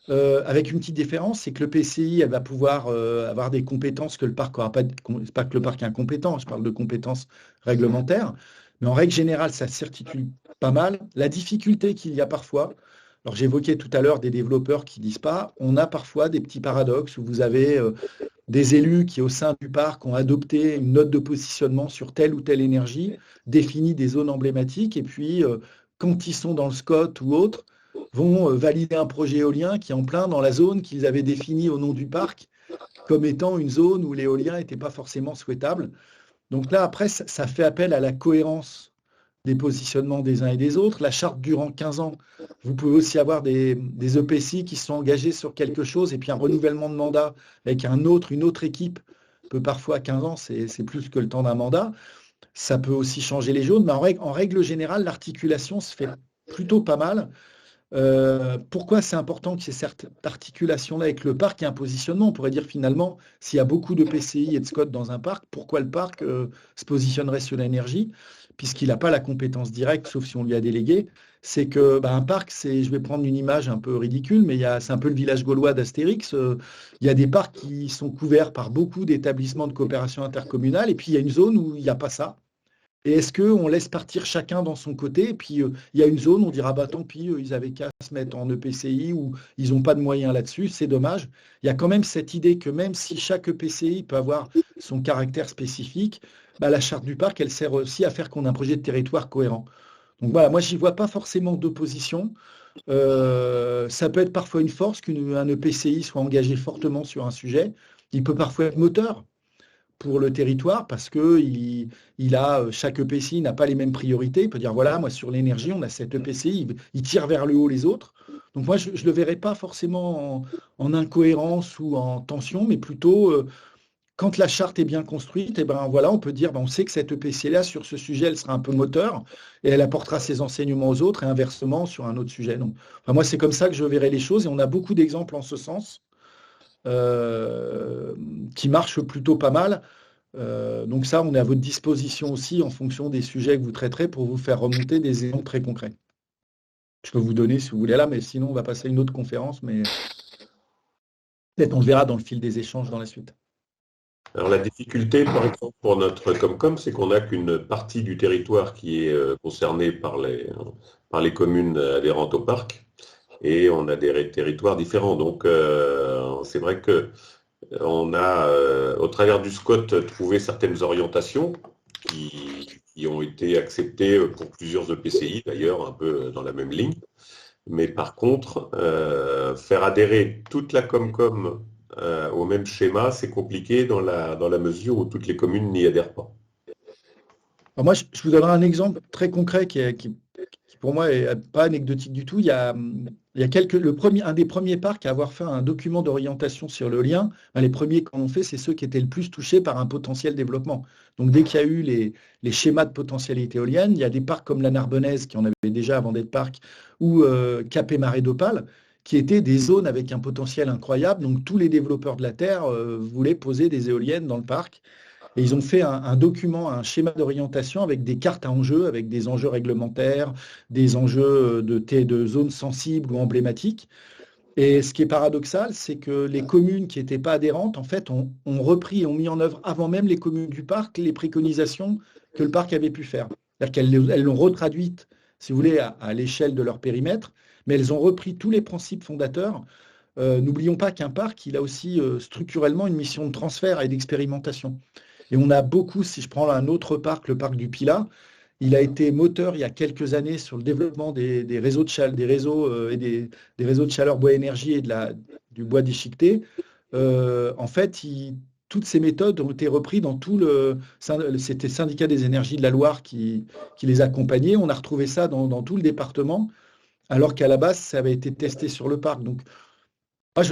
avec une petite différence, c'est que le PCI, elle va pouvoir avoir des compétences que le parc n'aura pas. C'est pas que le parc est incompétent, je parle de compétences réglementaires, mais en règle générale, ça s'articule pas mal. La difficulté qu'il y a parfois, alors j'évoquais tout à l'heure des développeurs qui disent pas, on a parfois des petits paradoxes où vous avez des élus qui, au sein du parc, ont adopté une note de positionnement sur telle ou telle énergie, défini des zones emblématiques, et puis, quand ils sont dans le SCOT ou autre, vont valider un projet éolien qui est en plein dans la zone qu'ils avaient définie au nom du parc comme étant une zone où l'éolien n'était pas forcément souhaitable. Donc là, après, ça fait appel à la cohérence des positionnements des uns et des autres. La charte durant 15 ans, vous pouvez aussi avoir des EPCI qui sont engagés sur quelque chose et puis un renouvellement de mandat avec une autre équipe peut parfois, 15 ans, c'est plus que le temps d'un mandat. Ça peut aussi changer les jaunes, mais en règle générale, l'articulation se fait plutôt pas mal. Pourquoi c'est important qu'il y ait cette articulation-là avec le parc et un positionnement? On pourrait dire finalement, s'il y a beaucoup de PCI et de SCOT dans un parc, pourquoi le parc se positionnerait sur l'énergie? Puisqu'il n'a pas la compétence directe, sauf si on lui a délégué. C'est que un parc, je vais prendre une image un peu ridicule, mais c'est un peu le village gaulois d'Astérix. Il y a des parcs qui sont couverts par beaucoup d'établissements de coopération intercommunale, et puis il y a une zone où il n'y a pas ça. Et est-ce qu'on laisse partir chacun dans son côté? Et puis, il y a une zone, on dira, tant pis, ils avaient qu'à se mettre en EPCI ou ils n'ont pas de moyens là-dessus, c'est dommage. Il y a quand même cette idée que même si chaque EPCI peut avoir son caractère spécifique, la charte du parc, elle sert aussi à faire qu'on ait un projet de territoire cohérent. Donc voilà, moi, je n'y vois pas forcément d'opposition. Ça peut être parfois une force qu'un EPCI soit engagé fortement sur un sujet. Il peut parfois être moteur pour le territoire parce que chaque EPCI n'a pas les mêmes priorités. Il peut dire, voilà, moi sur l'énergie, on a cet EPCI, il tire vers le haut les autres. Donc moi, je ne le verrais pas forcément en incohérence ou en tension, mais plutôt quand la charte est bien construite, on peut dire, on sait que cette EPCI-là, sur ce sujet, elle sera un peu moteur et elle apportera ses enseignements aux autres et inversement sur un autre sujet. Donc, moi, c'est comme ça que je verrais les choses et on a beaucoup d'exemples en ce sens. Qui marche plutôt pas mal. Donc ça, on est à votre disposition aussi en fonction des sujets que vous traiterez pour vous faire remonter des exemples très concrets. Je peux vous donner si vous voulez là, mais sinon on va passer à une autre conférence, mais peut-être on le verra dans le fil des échanges dans la suite.
Alors la difficulté, par exemple, pour notre Comcom, c'est qu'on n'a qu'une partie du territoire qui est concernée par les communes adhérentes au parc. Et on a des territoires différents. Donc, c'est vrai qu'on a, au travers du SCOT, trouvé certaines orientations qui ont été acceptées pour plusieurs EPCI, d'ailleurs, un peu dans la même ligne. Mais par contre, faire adhérer toute la Comcom au même schéma, c'est compliqué dans la mesure où toutes les communes n'y adhèrent pas.
Alors moi, je vous donnerai un exemple très concret qui pour moi, n'est pas anecdotique du tout. Il y a un des premiers parcs à avoir fait un document d'orientation sur l'éolien. Les premiers qu'on ont fait, c'est ceux qui étaient le plus touchés par un potentiel développement. Donc, dès qu'il y a eu les schémas de potentialité éolienne, il y a des parcs comme la Narbonnaise, qui en avait déjà avant d'être parc, ou Cap et Marais d'Opale, qui étaient des zones avec un potentiel incroyable. Donc, tous les développeurs de la Terre voulaient poser des éoliennes dans le parc. Et ils ont fait un document, un schéma d'orientation avec des cartes à enjeux, avec des enjeux réglementaires, des enjeux de zones sensibles ou emblématiques. Et ce qui est paradoxal, c'est que les communes qui n'étaient pas adhérentes, en fait, ont repris et ont mis en œuvre, avant même les communes du parc, les préconisations que le parc avait pu faire. C'est-à-dire qu'elles l'ont retraduite, si vous voulez, à l'échelle de leur périmètre, mais elles ont repris tous les principes fondateurs. N'oublions pas qu'un parc, il a aussi structurellement une mission de transfert et d'expérimentation. Et on a beaucoup, si je prends un autre parc, le parc du Pilat, il a été moteur il y a quelques années sur le développement des réseaux de chaleur, des réseaux de chaleur bois énergie et du bois déchiqueté. En fait, toutes ces méthodes ont été reprises dans c'était le syndicat des énergies de la Loire qui les accompagnait. On a retrouvé ça dans tout le département, alors qu'à la base, ça avait été testé sur le parc. Donc, moi,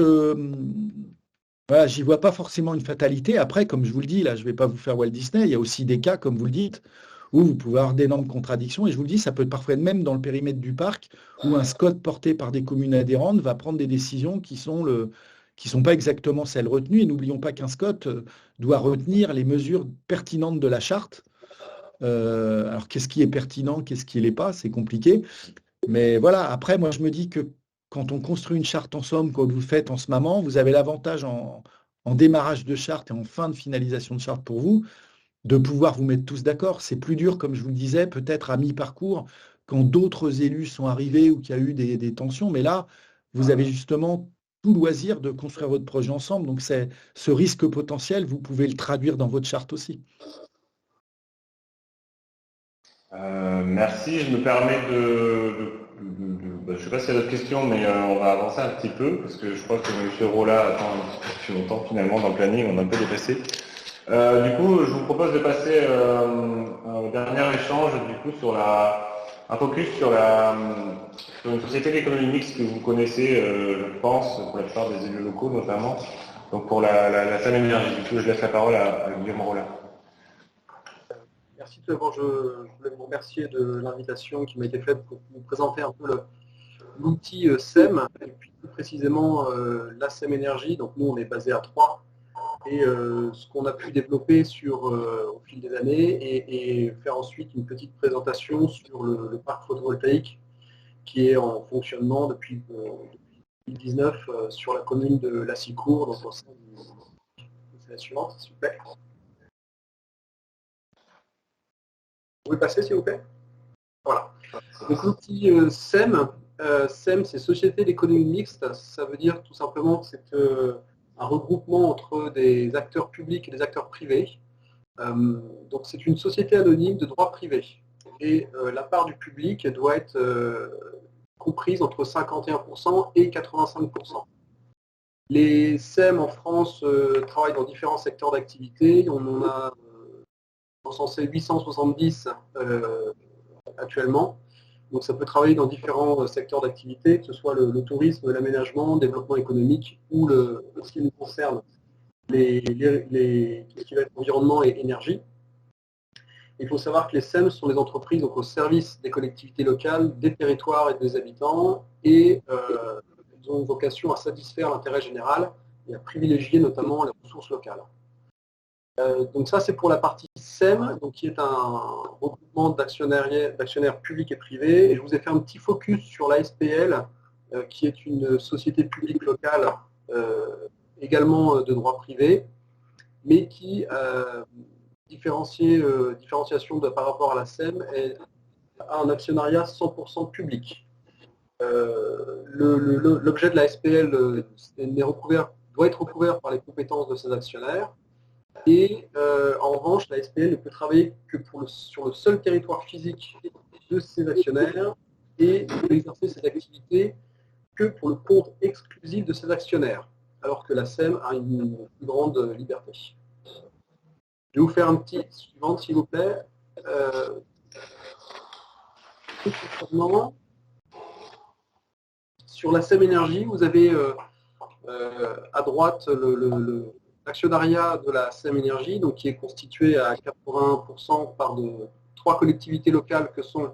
j'y vois pas forcément une fatalité. Après, comme je vous le dis, là, je ne vais pas vous faire Walt Disney. Il y a aussi des cas, comme vous le dites, où vous pouvez avoir d'énormes contradictions. Et je vous le dis, ça peut être parfois même dans le périmètre du parc, où un SCOT porté par des communes adhérentes va prendre des décisions qui sont pas exactement celles retenues. Et n'oublions pas qu'un SCOT doit retenir les mesures pertinentes de la charte. Alors, qu'est-ce qui est pertinent, qu'est-ce qui ne l'est pas, c'est compliqué. Mais voilà, après, moi, je me dis que quand on construit une charte en somme, comme vous faites en ce moment, vous avez l'avantage en démarrage de charte et en fin de finalisation de charte pour vous, de pouvoir vous mettre tous d'accord. C'est plus dur, comme je vous le disais, peut-être à mi-parcours, quand d'autres élus sont arrivés ou qu'il y a eu des tensions. Mais là, vous avez justement tout loisir de construire votre projet ensemble. Donc, ce risque potentiel, vous pouvez le traduire dans votre charte aussi.
Merci. Je me permets je ne sais pas s'il y a d'autres questions, mais on va avancer un petit peu, parce que je crois que M. Rolla attend un petit peu plus longtemps finalement dans le planning, on a un peu dépassé. Du coup, je vous propose de passer au dernier échange, du coup, sur un focus sur une société d'économie mixte que vous connaissez, je pense, pour la plupart des élus locaux notamment, donc pour la SAM Énergie. Du coup, je laisse la parole à Guillaume Rolla.
Merci tout d'abord, je voulais vous remercier de l'invitation qui m'a été faite pour vous présenter un peu l'outil SEM, et puis plus précisément la SEM Énergie. Donc nous, on est basé à Troyes, et ce qu'on a pu développer au fil des années, et faire ensuite une petite présentation sur le parc photovoltaïque qui est en fonctionnement depuis 2019 sur la commune de Lassicourt, donc au sein c'est la suivante, s'il vous plaît. Vous pouvez passer, s'il vous plaît. Voilà. Donc l'outil SEM, SEM, c'est Société d'économie mixte. Ça veut dire tout simplement que c'est un regroupement entre des acteurs publics et des acteurs privés. Donc c'est une société anonyme de droit privé. Et la part du public doit être comprise entre 51% et 85%. Les SEM en France travaillent dans différents secteurs d'activité. On en a recensé 870 actuellement. Donc ça peut travailler dans différents secteurs d'activité, que ce soit le tourisme, l'aménagement, le développement économique ou ce qui nous concerne, tout ce qui va être environnement et énergie. Il faut savoir que les SEM sont des entreprises donc, au service des collectivités locales, des territoires et des habitants, et ils ont vocation à satisfaire l'intérêt général et à privilégier notamment les ressources locales. Donc ça, c'est pour la partie SEM, donc qui est un regroupement d'actionnaires publics et privés. Et je vous ai fait un petit focus sur l'ASPL, qui est une société publique locale, également de droit privé, mais qui, différenciation par rapport à la SEM, a un actionnariat 100% public. L'objet de la SPL doit être recouvert par les compétences de ses actionnaires. Et en revanche, la SPL ne peut travailler que sur le seul territoire physique de ses actionnaires et ne peut exercer ses activités que pour le compte exclusif de ses actionnaires, alors que la SEM a une plus grande liberté. Je vais vous faire un petit suivant, s'il vous plaît. Sur la SEM Énergie, vous avez à droite l'actionnariat de la SEM Énergie, donc qui est constitué à 80% par trois collectivités locales que sont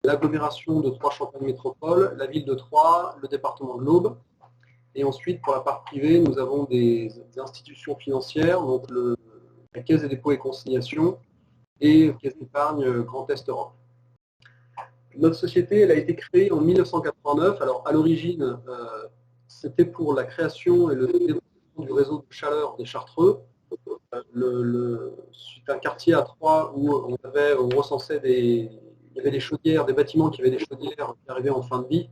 l'agglomération de Troyes-Champagne Métropole, la ville de Troyes, le département de l'Aube. Et ensuite, pour la part privée, nous avons des institutions financières, donc la Caisse des dépôts et consignations et Caisse d'épargne Grand Est Europe. Notre société, elle a été créée en 1989. Alors, à l'origine, c'était pour la création et le développement du réseau de chaleur des Chartreux. C'est un quartier à Troyes où on recensait il y avait des chaudières, des bâtiments qui avaient des chaudières qui arrivaient en fin de vie.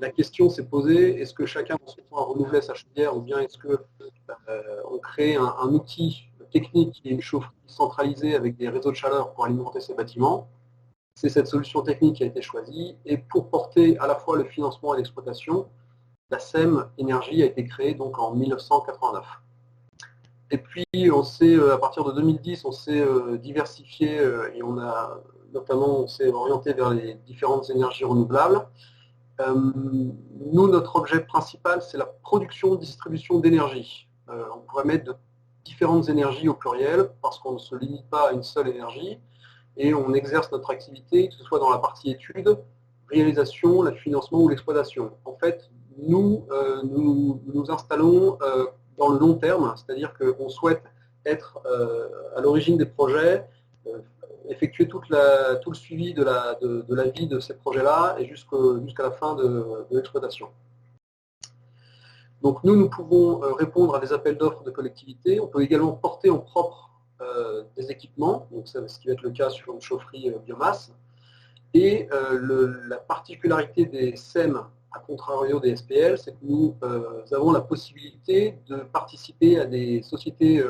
La question s'est posée, est-ce que chacun dans son temps renouvelait sa chaudière ou bien est-ce qu'on crée un outil technique qui est une chaufferie centralisée avec des réseaux de chaleur pour alimenter ces bâtiments? C'est cette solution technique qui a été choisie et pour porter à la fois le financement et l'exploitation, la SEM Énergie a été créée donc en 1989. Et puis, à partir de 2010, on s'est diversifié et on s'est orienté vers les différentes énergies renouvelables. Nous, notre objet principal, c'est la production, distribution d'énergie. On pourrait mettre de différentes énergies au pluriel parce qu'on ne se limite pas à une seule énergie et on exerce notre activité, que ce soit dans la partie études, réalisation, le financement ou l'exploitation. En fait, nous installons dans le long terme, c'est-à-dire qu'on souhaite être à l'origine des projets, effectuer tout le suivi de la vie de ces projets-là et jusqu'à la fin de l'exploitation. Donc nous pouvons répondre à des appels d'offres de collectivités. On peut également porter en propre des équipements, donc ça, ce qui va être le cas sur une chaufferie biomasse. Et la particularité des SEM, à contrario des SPL, c'est que nous avons la possibilité de participer à des sociétés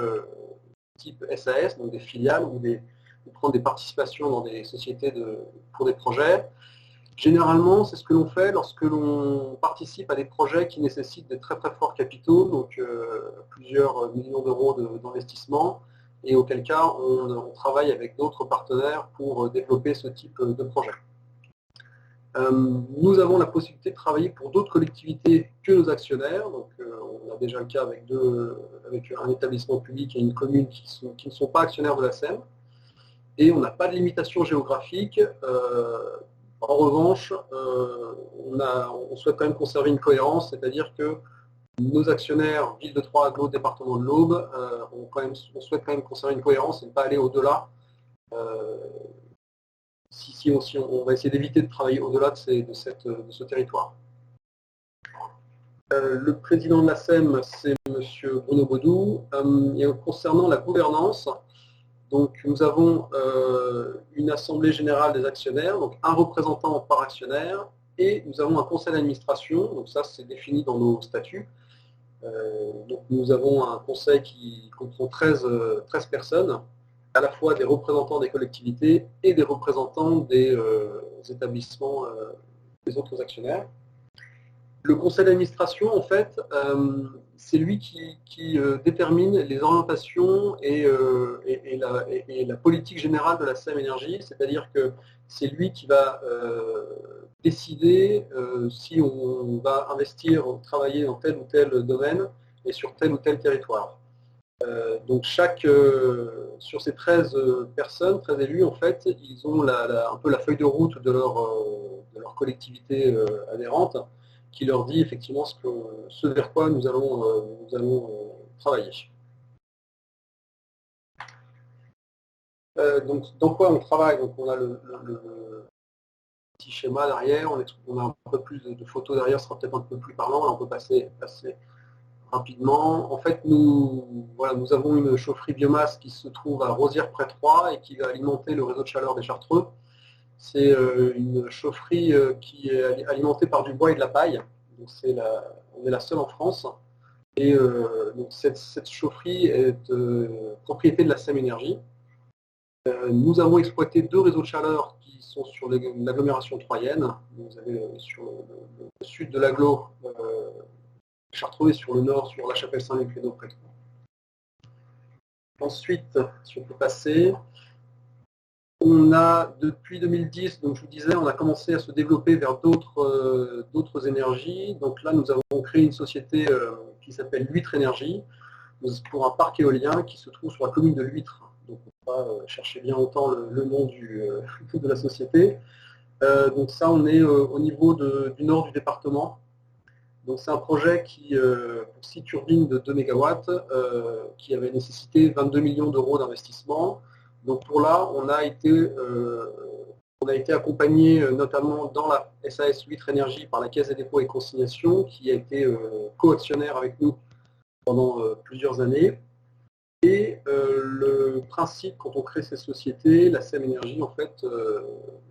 type SAS, donc des filiales, ou prendre des participations dans des sociétés pour des projets. Généralement, c'est ce que l'on fait lorsque l'on participe à des projets qui nécessitent des très très forts capitaux, donc plusieurs millions d'euros d'investissement, et auquel cas on travaille avec d'autres partenaires pour développer ce type de projet. Nous avons la possibilité de travailler pour d'autres collectivités que nos actionnaires. Donc, on a déjà le cas avec un établissement public et une commune qui ne sont pas actionnaires de la SEM. Et on n'a pas de limitation géographique. En revanche, on souhaite quand même conserver une cohérence, c'est-à-dire que nos actionnaires, Ville de Troyes, Aglo, département de l'Aube, on souhaite quand même conserver une cohérence et ne pas aller au-delà. On va essayer d'éviter de travailler au-delà de ce territoire. Le président de la SEM, c'est M. Bruno Baudou. Et concernant la gouvernance, donc nous avons une assemblée générale des actionnaires, donc un représentant par actionnaire, et nous avons un conseil d'administration, donc ça c'est défini dans nos statuts. Donc nous avons un conseil qui comprend 13 personnes, à la fois des représentants des collectivités et des représentants des établissements, des autres actionnaires. Le conseil d'administration, en fait, c'est lui qui détermine les orientations et la politique générale de la SEM Énergie, c'est-à-dire que c'est lui qui va décider si on va investir, travailler dans tel ou tel domaine et sur tel ou tel territoire. Donc sur ces 13 personnes, 13 élus, en fait, ils ont un peu la feuille de route de leur collectivité adhérente qui leur dit effectivement ce vers quoi nous allons travailler. Donc dans quoi on travaille? Donc on a le petit schéma derrière, on a un peu plus de photos derrière, ce sera peut-être un peu plus parlant, là on peut passer rapidement. En fait, nous avons une chaufferie biomasse qui se trouve à Rosières près de Troyes et qui va alimenter le réseau de chaleur des Chartreux. C'est une chaufferie qui est alimentée par du bois et de la paille. Donc on est la seule en France. Et donc cette chaufferie est propriété de la SEM Énergie. Nous avons exploité 2 réseaux de chaleur qui sont sur l'agglomération troyenne. Vous avez sur le sud de l'agglo, Chartreux, et sur le nord, sur la chapelle Saint-Luc-les-Eaux près de Troyes. Ensuite, si on peut passer, on a depuis 2010, donc je vous disais, on a commencé à se développer vers d'autres énergies. Donc là, nous avons créé une société qui s'appelle L'Huître Énergie pour un parc éolien qui se trouve sur la commune de l'Huître. Donc on va chercher bien autant le nom de la société. Donc ça, on est au niveau du nord du département. Donc c'est un projet pour 6 turbines de 2 MW qui avait nécessité 22 millions d'euros d'investissement. Donc pour là, on a été accompagné notamment dans la SAS L'Huître Énergie par la Caisse des dépôts et consignations qui a été co-actionnaire avec nous pendant plusieurs années. Et le principe, quand on crée ces sociétés, la SEM Énergie, en fait,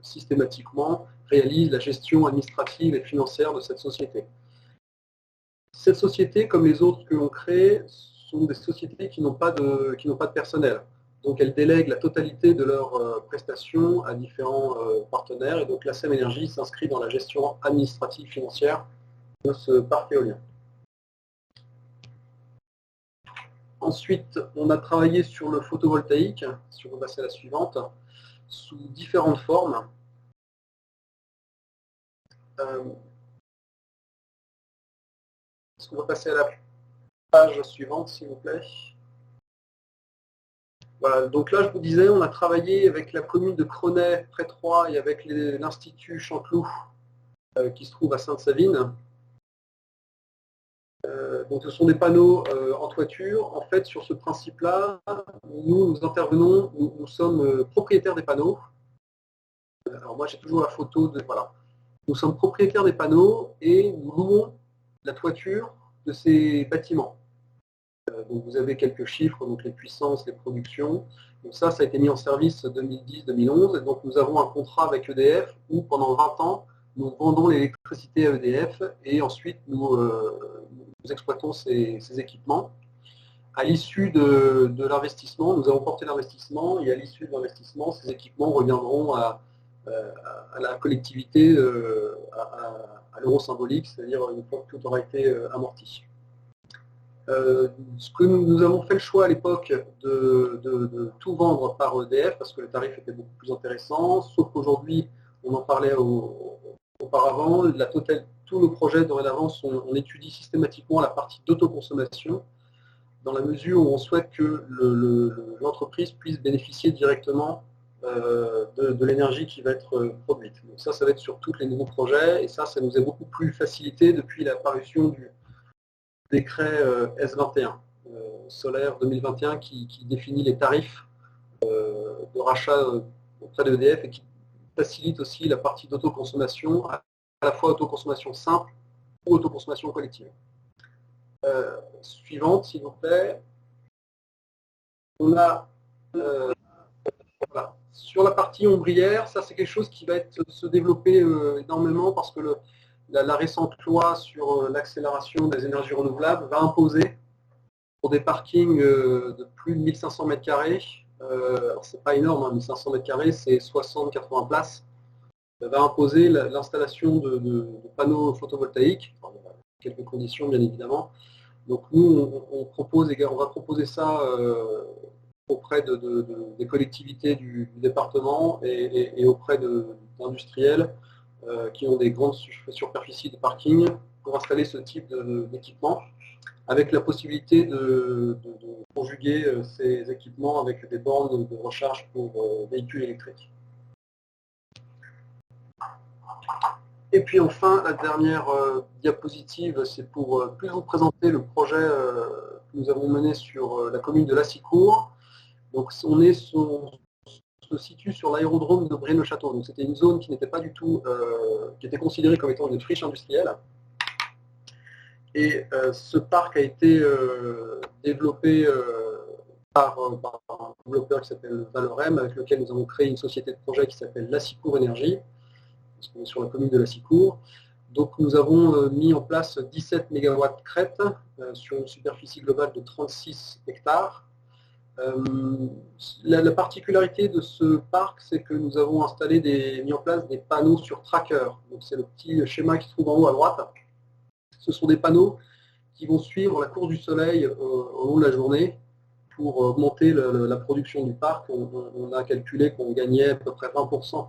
systématiquement réalise la gestion administrative et financière de cette société. Cette société, comme les autres que l'on crée, sont des sociétés qui n'ont pas de personnel. Donc elles délèguent la totalité de leurs prestations à différents partenaires. Et donc la SEM Énergie s'inscrit dans la gestion administrative financière de ce parc éolien. Ensuite, on a travaillé sur le photovoltaïque, si on va passer à la suivante, sous différentes formes. Est-ce qu'on va passer à la page suivante, s'il vous plaît? Voilà, donc là, je vous disais, on a travaillé avec la commune de Crenay, près de Troyes, et avec l'Institut Chanteloup, qui se trouve à Sainte-Savine. Donc ce sont des panneaux en toiture. En fait, sur ce principe-là, nous intervenons, nous sommes propriétaires des panneaux. Alors moi, j'ai toujours la photo de... Voilà. Nous sommes propriétaires des panneaux et nous louons la toiture ces bâtiments. Donc vous avez quelques chiffres, donc les puissances, les productions. Donc ça a été mis en service 2010-2011. Et donc nous avons un contrat avec EDF où pendant 20 ans, nous vendons l'électricité à EDF et ensuite nous exploitons ces équipements. À l'issue de l'investissement, nous avons porté l'investissement et à l'issue de l'investissement, ces équipements reviendront à la collectivité à l'euro symbolique, c'est-à-dire une fois que tout aura été amorti. Ce que nous avons fait le choix à l'époque de tout vendre par EDF parce que le tarif était beaucoup plus intéressant, sauf qu'aujourd'hui, on en parlait auparavant, tous nos projets dorénavant, on étudie systématiquement la partie d'autoconsommation dans la mesure où on souhaite que l'entreprise puisse bénéficier directement de l'énergie qui va être produite. Donc ça va être sur tous les nouveaux projets et ça nous est beaucoup plus facilité depuis la parution du décret S21, solaire 2021, qui définit les tarifs de rachat auprès de EDF et qui facilite aussi la partie d'autoconsommation, à la fois autoconsommation simple ou autoconsommation collective. Suivante, s'il vous plaît. On a voilà. Sur la partie ombrière, ça c'est quelque chose qui va se développer énormément parce que la récente loi sur l'accélération des énergies renouvelables va imposer pour des parkings de plus de 1500 m², c'est pas énorme, hein, 1500 m², c'est 60-80 places, va imposer l'installation de panneaux photovoltaïques, enfin, quelques conditions bien évidemment. Donc nous, on va proposer ça auprès des collectivités du département et auprès d'industriels qui ont des grandes superficies de parking pour installer ce type d'équipement, avec la possibilité de conjuguer ces équipements avec des bornes de recharge pour véhicules électriques. Et puis enfin, la dernière diapositive, c'est pour plus vous présenter le projet que nous avons mené sur la commune de Lassicourt. Donc on se situe sur l'aérodrome de Braine-le-Château. Donc c'était une zone qui n'était pas du tout, qui était considérée comme étant une friche industrielle. Et ce parc a été développé par un développeur qui s'appelle Valorem, avec lequel nous avons créé une société de projet qui s'appelle Lassicourt Énergie, parce qu'on est sur la commune de Lassicourt. Donc nous avons mis en place 17 MW crête sur une superficie globale de 36 hectares. La particularité de ce parc, c'est que nous avons mis en place des panneaux sur tracker. Donc c'est le petit schéma qui se trouve en haut à droite. Ce sont des panneaux qui vont suivre la course du soleil au long de la journée pour augmenter la production du parc. On a calculé qu'on gagnait à peu près 20%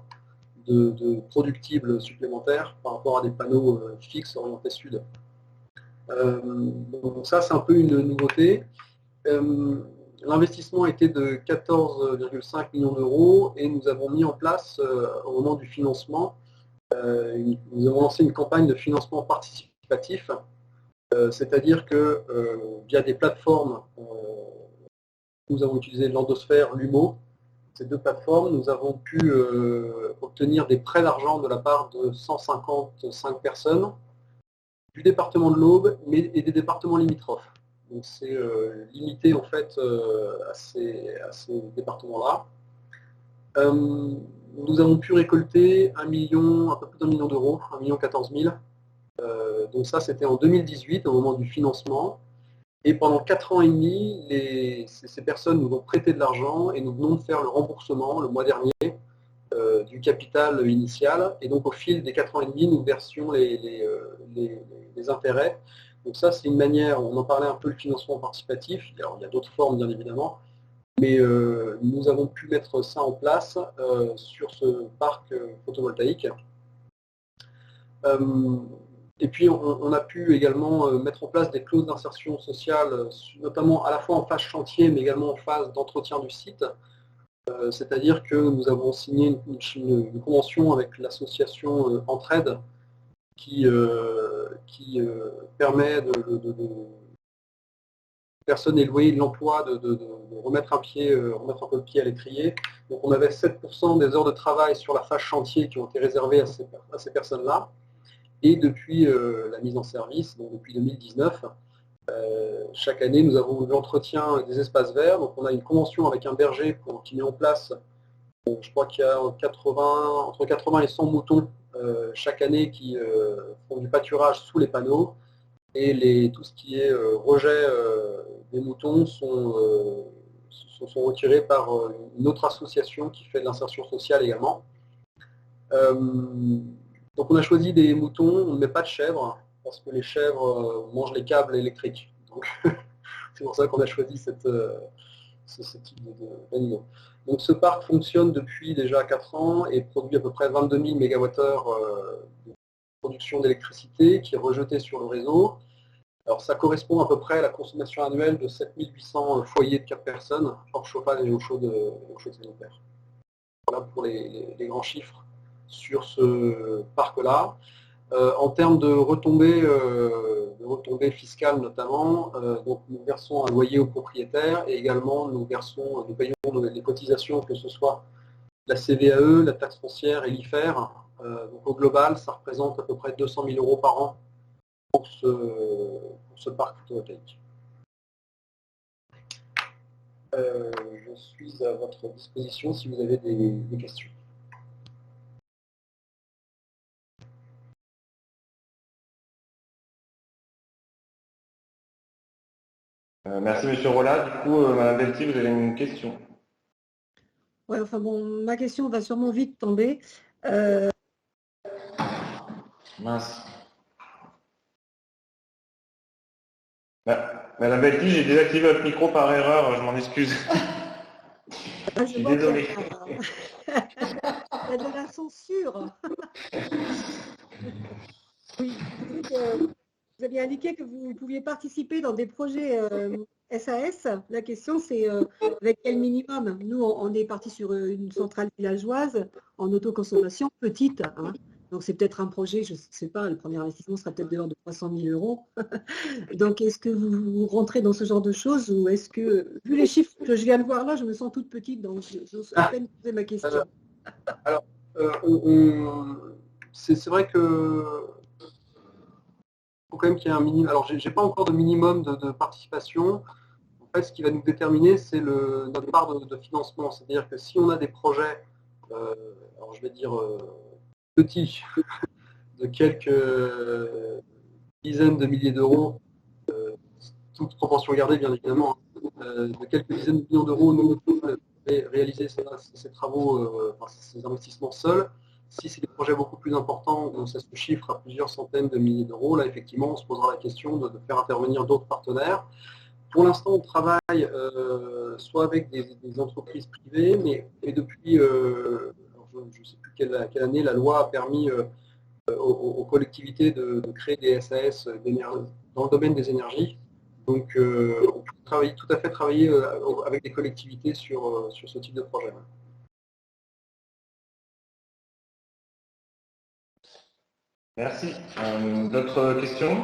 de productibles supplémentaires par rapport à des panneaux fixes orientés sud. Donc ça, c'est un peu une nouveauté. L'investissement était de 14,5 millions d'euros et nous avons mis en place, au moment du financement, nous avons lancé une campagne de financement participatif, c'est-à-dire que via des plateformes, nous avons utilisé l'Endosphère, l'UMO, ces deux plateformes, nous avons pu obtenir des prêts d'argent de la part de 155 personnes du département de l'Aube et des départements limitrophes. Donc c'est limité en fait à ces départements-là. Nous avons pu récolter un peu plus d'1 million d'euros, 1 14 000. Donc ça c'était en 2018 au moment du financement. Et pendant 4 ans et demi, ces personnes nous ont prêté de l'argent et nous venons de faire le remboursement le mois dernier du capital initial. Et donc au fil des 4 ans et demi, nous versions les intérêts. Donc ça, c'est une manière, on en parlait un peu, le financement participatif. Alors, il y a d'autres formes, bien évidemment. Mais nous avons pu mettre ça en place sur ce parc photovoltaïque. Et puis, on a pu également mettre en place des clauses d'insertion sociale, notamment à la fois en phase chantier, mais également en phase d'entretien du site. C'est-à-dire que nous avons signé une convention avec l'association Entraide qui permet aux personnes éloignées de l'emploi de remettre un peu le pied à l'étrier. Donc on avait 7% des heures de travail sur la phase chantier qui ont été réservées à ces personnes-là. Et depuis la mise en service, donc depuis 2019, Chaque année, nous avons l'entretien des espaces verts. Donc, on a une convention avec un berger qui met en place, je crois qu'il y a entre 80 et 100 moutons chaque année qui font du pâturage sous les panneaux. Et tout ce qui est rejet des moutons sont retirés par une autre association qui fait de l'insertion sociale également. Donc on a choisi des moutons, on ne met pas de chèvres, parce que les chèvres mangent les câbles électriques. Donc c'est pour ça qu'on a choisi ce type d'animaux. Donc ce parc fonctionne depuis déjà 4 ans et produit à peu près 22 000 MWh de production d'électricité qui est rejetée sur le réseau. Alors ça correspond à peu près à la consommation annuelle de 7800 foyers de 4 personnes, hors chauffage et eau chaude sanitaire. Voilà pour les grands chiffres sur ce parc-là. En termes de retombées fiscales notamment, donc nous versons un loyer aux propriétaires et également nous payons les cotisations, que ce soit la CVAE, la taxe foncière et l'IFER. Donc au global, ça représente à peu près 200 000 € par an pour ce parc photovoltaïque. Je suis à votre disposition si vous avez des questions.
Merci Monsieur Rolla. Du coup, Madame Belty, vous avez une question.
Ouais, enfin bon, ma question va sûrement vite tomber.
Mince. Madame Belty, j'ai désactivé votre micro par erreur, je m'en excuse. Je suis désolé.
Il y a de la censure. Oui, vous aviez indiqué que vous pouviez participer dans des projets SAS. La question, c'est avec quel minimum? Nous, on est parti sur une centrale villageoise en autoconsommation petite. Hein. Donc, c'est peut-être un projet, je ne sais pas, le premier investissement sera peut-être de l'ordre de 300 000 €. Donc, est-ce que vous rentrez dans ce genre de choses ou est-ce que, vu les chiffres que je viens de voir là, je me sens toute petite, donc j'ose à peine poser ma question.
Alors, c'est vrai que faut quand même qu'il y ait un minimum. Alors, j'ai pas encore de minimum de participation. En fait, ce qui va nous déterminer, c'est notre part de financement. C'est-à-dire que si on a des projets, alors je vais dire petits, de quelques dizaines de milliers d'euros, toute proportion gardée, bien évidemment, de quelques dizaines de millions d'euros, nous pouvons réaliser ces travaux, ces investissements seuls. Si c'est des projets beaucoup plus importants, où ça se chiffre à plusieurs centaines de milliers d'euros, là, effectivement, on se posera la question de faire intervenir d'autres partenaires. Pour l'instant, on travaille soit avec des entreprises privées, mais depuis, je ne sais plus quelle année, la loi a permis aux collectivités de créer des SAS dans le domaine des énergies. Donc, on peut tout à fait travailler avec des collectivités sur ce type de projet.
Merci. D'autres questions?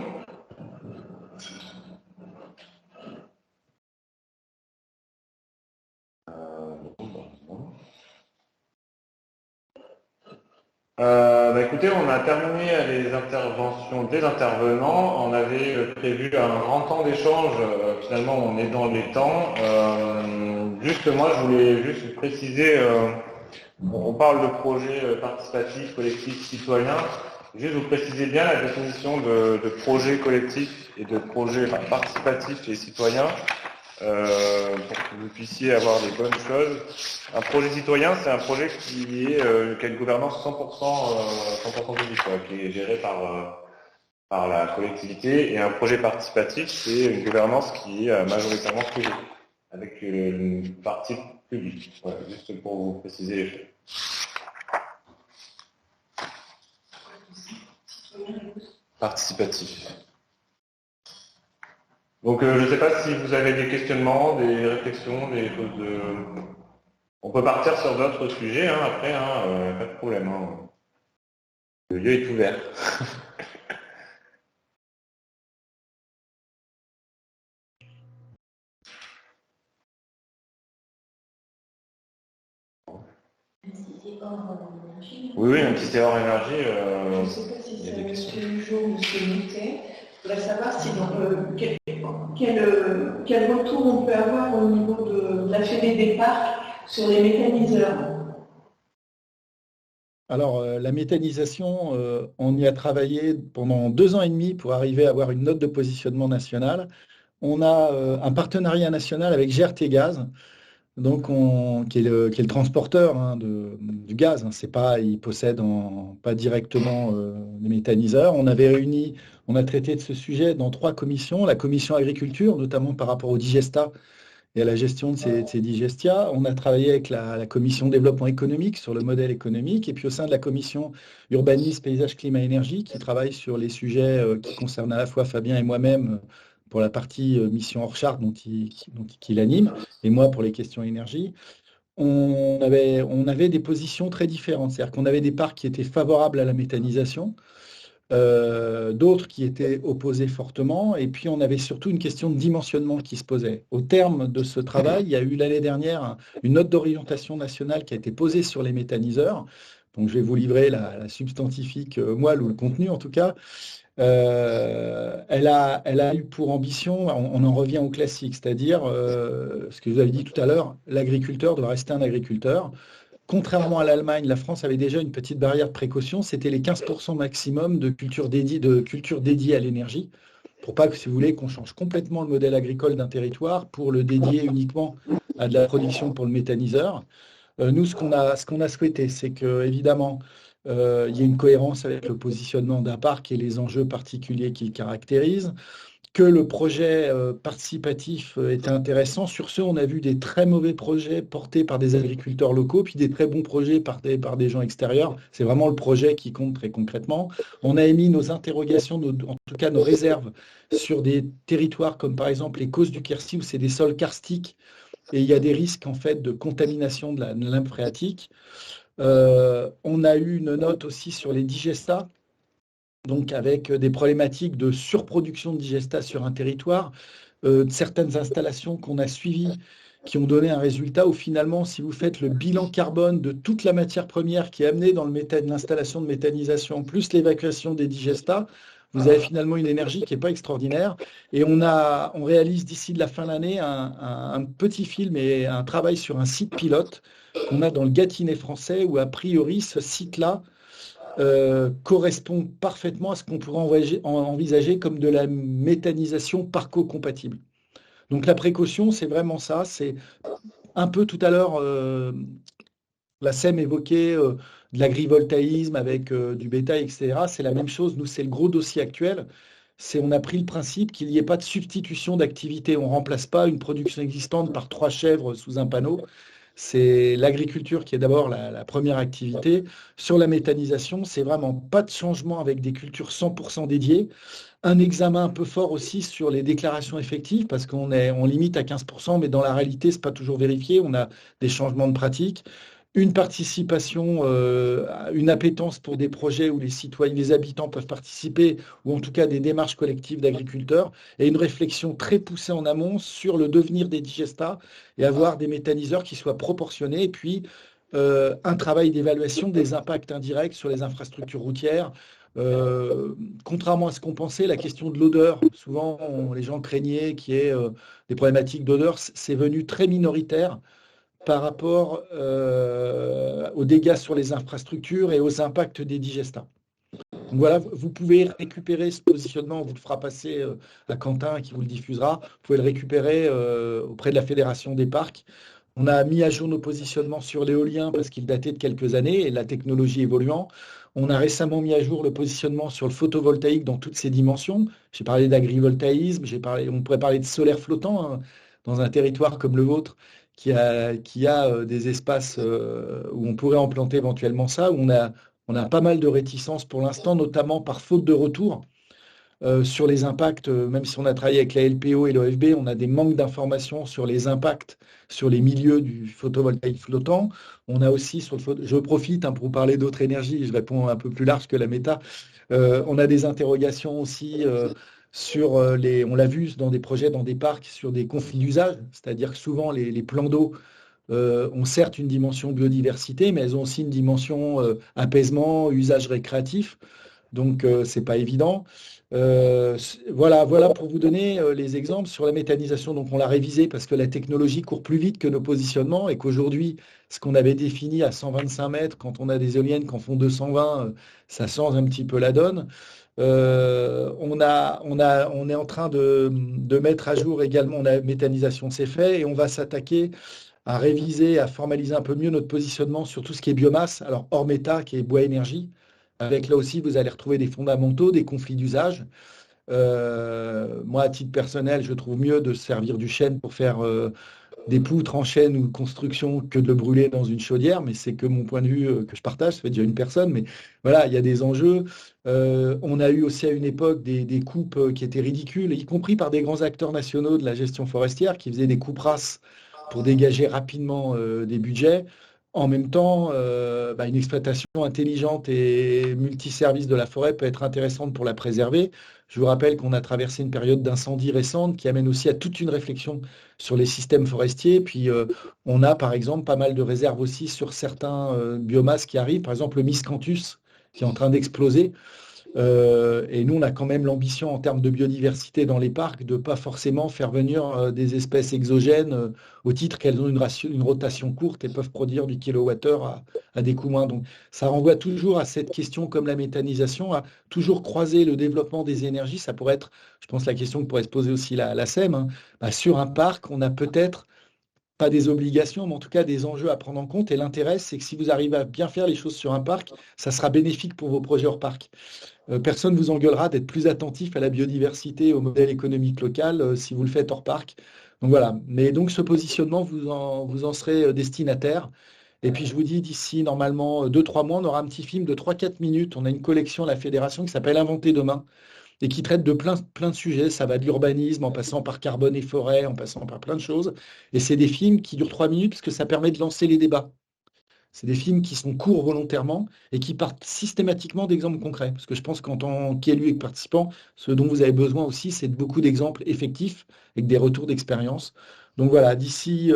Écoutez, on a terminé les interventions des intervenants. On avait prévu un grand temps d'échange. Finalement, on est dans les temps. Juste moi, je voulais juste vous préciser, on parle de projet participatif, collectif, citoyen. Juste vous préciser bien la définition de projet collectif et de projet participatif et citoyen. Pour que vous puissiez avoir les bonnes choses. Un projet citoyen, c'est un projet qui a une gouvernance 100% publique, qui est géré par la collectivité. Et un projet participatif, c'est une gouvernance qui est majoritairement privée, avec une partie publique. Voilà, juste pour vous préciser les choses. Participatif. Donc, je ne sais pas si vous avez des questionnements, des réflexions, des choses de... On peut partir sur d'autres sujets, hein, après, pas de problème. Hein. Le lieu est ouvert. Oui, même si c'est hors énergie,
je ne sais pas si c'est le jour où c'est noté. Je voudrais savoir si quel retour on peut avoir au niveau de la Fédé des parcs sur les méthaniseurs?
Alors, la méthanisation, on y a travaillé pendant 2 ans et demi pour arriver à avoir une note de positionnement nationale. On a un partenariat national avec GRT Gaz, donc qui est le transporteur du gaz. C'est pas, il possède pas directement les méthaniseurs. On a traité de ce sujet dans 3 commissions. La commission agriculture, notamment par rapport au digestat et à la gestion de ces digestia. On a travaillé avec la commission développement économique sur le modèle économique, et puis au sein de la commission urbanisme, paysage, climat, énergie, qui travaille sur les sujets qui concernent à la fois Fabien et moi-même pour la partie mission hors charte dont il anime, et moi pour les questions énergie. On avait des positions très différentes, c'est-à-dire qu'on avait des parcs qui étaient favorables à la méthanisation, d'autres qui étaient opposés fortement, et puis on avait surtout une question de dimensionnement qui se posait. Au terme de ce travail, il y a eu l'année dernière une note d'orientation nationale qui a été posée sur les méthaniseurs. Donc je vais vous livrer la substantifique moelle ou le contenu en tout cas. Elle a eu pour ambition, on en revient au classique, c'est-à-dire ce que vous avez dit tout à l'heure, l'agriculteur doit rester un agriculteur. Contrairement à l'Allemagne, la France avait déjà une petite barrière de précaution, c'était les 15% maximum de cultures dédiées à l'énergie, pour pas que, si vous voulez, qu'on change complètement le modèle agricole d'un territoire pour le dédier uniquement à de la production pour le méthaniseur. Nous, ce qu'on a souhaité, c'est que, évidemment, il y ait une cohérence avec le positionnement d'un parc et les enjeux particuliers qui le caractérisent, que le projet participatif était intéressant. Sur ce, on a vu des très mauvais projets portés par des agriculteurs locaux, puis des très bons projets par des gens extérieurs. C'est vraiment le projet qui compte très concrètement. On a émis nos interrogations, en tout cas nos réserves, sur des territoires comme par exemple les Causses du Quercy, où c'est des sols karstiques, et il y a des risques en fait de contamination de la lymphe phréatique. On a eu une note aussi sur les digestats, donc avec des problématiques de surproduction de digestats sur un territoire, certaines installations qu'on a suivies qui ont donné un résultat où finalement, si vous faites le bilan carbone de toute la matière première qui est amenée dans l'installation de méthanisation, plus l'évacuation des digestats, vous avez finalement une énergie qui n'est pas extraordinaire. Et on réalise d'ici de la fin de l'année un petit film et un travail sur un site pilote qu'on a dans le Gâtinais français, où a priori ce site-là correspond parfaitement à ce qu'on pourrait envisager comme de la méthanisation parco-compatible. Donc la précaution, c'est vraiment ça. C'est un peu tout à l'heure, la SEM évoquait de l'agrivoltaïsme avec du bétail, etc. C'est la même chose. Nous, c'est le gros dossier actuel. On a pris le principe qu'il n'y ait pas de substitution d'activité. On ne remplace pas une production existante par 3 chèvres sous un panneau. C'est l'agriculture qui est d'abord la première activité. Sur la méthanisation, c'est vraiment pas de changement avec des cultures 100% dédiées. Un examen un peu fort aussi sur les déclarations effectives, parce qu'on limite à 15%, mais dans la réalité, ce n'est pas toujours vérifié. On a des changements de pratique. Une participation, une appétence pour des projets où les citoyens, les habitants peuvent participer, ou en tout cas des démarches collectives d'agriculteurs, et une réflexion très poussée en amont sur le devenir des digestats et avoir des méthaniseurs qui soient proportionnés, et puis un travail d'évaluation des impacts indirects sur les infrastructures routières. Contrairement à ce qu'on pensait, la question de l'odeur, souvent les gens craignaient qu'il y ait des problématiques d'odeur, c'est venu très minoritaire par rapport aux dégâts sur les infrastructures et aux impacts des digestats. Donc voilà, vous pouvez récupérer ce positionnement, on vous le fera passer à Quentin qui vous le diffusera, vous pouvez le récupérer auprès de la Fédération des parcs. On a mis à jour nos positionnements sur l'éolien parce qu'il datait de quelques années et la technologie évoluant. On a récemment mis à jour le positionnement sur le photovoltaïque dans toutes ses dimensions. J'ai parlé d'agrivoltaïsme, on pourrait parler de solaire flottant dans un territoire comme le vôtre, qui a des espaces où on pourrait implanter éventuellement ça, où on a pas mal de réticences pour l'instant, notamment par faute de retour sur les impacts. Même si on a travaillé avec la LPO et l'OFB, on a des manques d'informations sur les impacts sur les milieux du photovoltaïque flottant. On a aussi, je profite pour vous parler d'autres énergies, je réponds un peu plus large que la méta. On a des interrogations aussi sur on l'a vu dans des projets, dans des parcs, sur des conflits d'usage, c'est-à-dire que souvent les plans d'eau ont certes une dimension biodiversité, mais elles ont aussi une dimension apaisement, usage récréatif. Donc, c'est pas évident. Voilà pour vous donner les exemples sur la méthanisation. Donc, on l'a révisé parce que la technologie court plus vite que nos positionnements et qu'aujourd'hui, ce qu'on avait défini à 125 mètres, quand on a des éoliennes qui en font 220, ça change un petit peu la donne. On est en train de mettre à jour également, la méthanisation c'est fait, et on va s'attaquer à réviser, à formaliser un peu mieux notre positionnement sur tout ce qui est biomasse, alors hors méta, qui est bois énergie, avec là aussi, vous allez retrouver des fondamentaux, des conflits d'usage. Moi, à titre personnel, je trouve mieux de se servir du chêne pour faire des poutres en chêne ou construction que de le brûler dans une chaudière, mais c'est que mon point de vue que je partage, ça fait déjà une personne, mais voilà, il y a des enjeux. On a eu aussi à une époque des coupes qui étaient ridicules, y compris par des grands acteurs nationaux de la gestion forestière qui faisaient des coupes rases pour dégager rapidement des budgets. En même temps, une exploitation intelligente et multiservice de la forêt peut être intéressante pour la préserver. Je vous rappelle qu'on a traversé une période d'incendie récente qui amène aussi à toute une réflexion sur les systèmes forestiers. Puis on a par exemple pas mal de réserves aussi sur certains biomasses qui arrivent, par exemple le miscanthus qui est en train d'exploser. Et nous, on a quand même l'ambition en termes de biodiversité dans les parcs de ne pas forcément faire venir des espèces exogènes au titre qu'elles ont une rotation courte et peuvent produire du kilowattheure à des coûts moins. Donc, ça renvoie toujours à cette question, comme la méthanisation, à toujours croiser le développement des énergies. Ça pourrait être, je pense, la question que pourrait se poser aussi la SEM. Sur un parc, on a peut-être pas des obligations, mais en tout cas des enjeux à prendre en compte. Et l'intérêt, c'est que si vous arrivez à bien faire les choses sur un parc, ça sera bénéfique pour vos projets hors parc. Personne ne vous engueulera d'être plus attentif à la biodiversité, au modèle économique local, si vous le faites hors parc. Donc voilà. Mais donc ce positionnement, vous en serez destinataire. Et puis je vous dis, d'ici normalement 2-3 mois, on aura un petit film de 3-4 minutes. On a une collection à la Fédération qui s'appelle Inventer demain et qui traite de plein de sujets. Ça va de l'urbanisme, en passant par carbone et forêt, en passant par plein de choses. Et c'est des films qui durent 3 minutes parce que ça permet de lancer les débats. C'est des films qui sont courts volontairement et qui partent systématiquement d'exemples concrets. Parce que je pense qu'en tant qu'élu et que participant, ce dont vous avez besoin aussi, c'est de beaucoup d'exemples effectifs et des retours d'expérience. Donc voilà, d'ici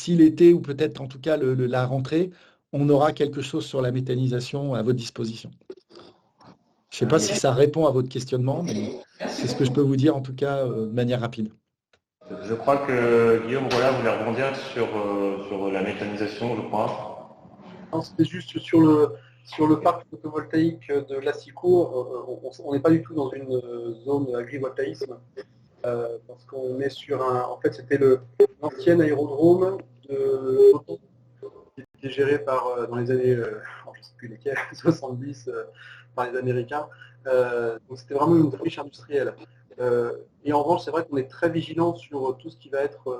l'été ou peut-être en tout cas la rentrée, on aura quelque chose sur la méthanisation à votre disposition. Je ne sais pas si ça répond à votre questionnement, mais c'est ce que je peux vous dire en tout cas de manière rapide.
Je crois que Guillaume Rollin voulait rebondir sur la méthanisation, je crois.
C'était juste sur le parc photovoltaïque de Lassicourt. On n'est pas du tout dans une zone agrivoltaïsme parce qu'on est sur en fait, c'était l'ancien aérodrome de Photon qui était géré dans les années, je ne sais plus lesquelles, 70 par les Américains. Donc c'était vraiment une friche industrielle. Et en revanche, c'est vrai qu'on est très vigilant sur tout ce qui va être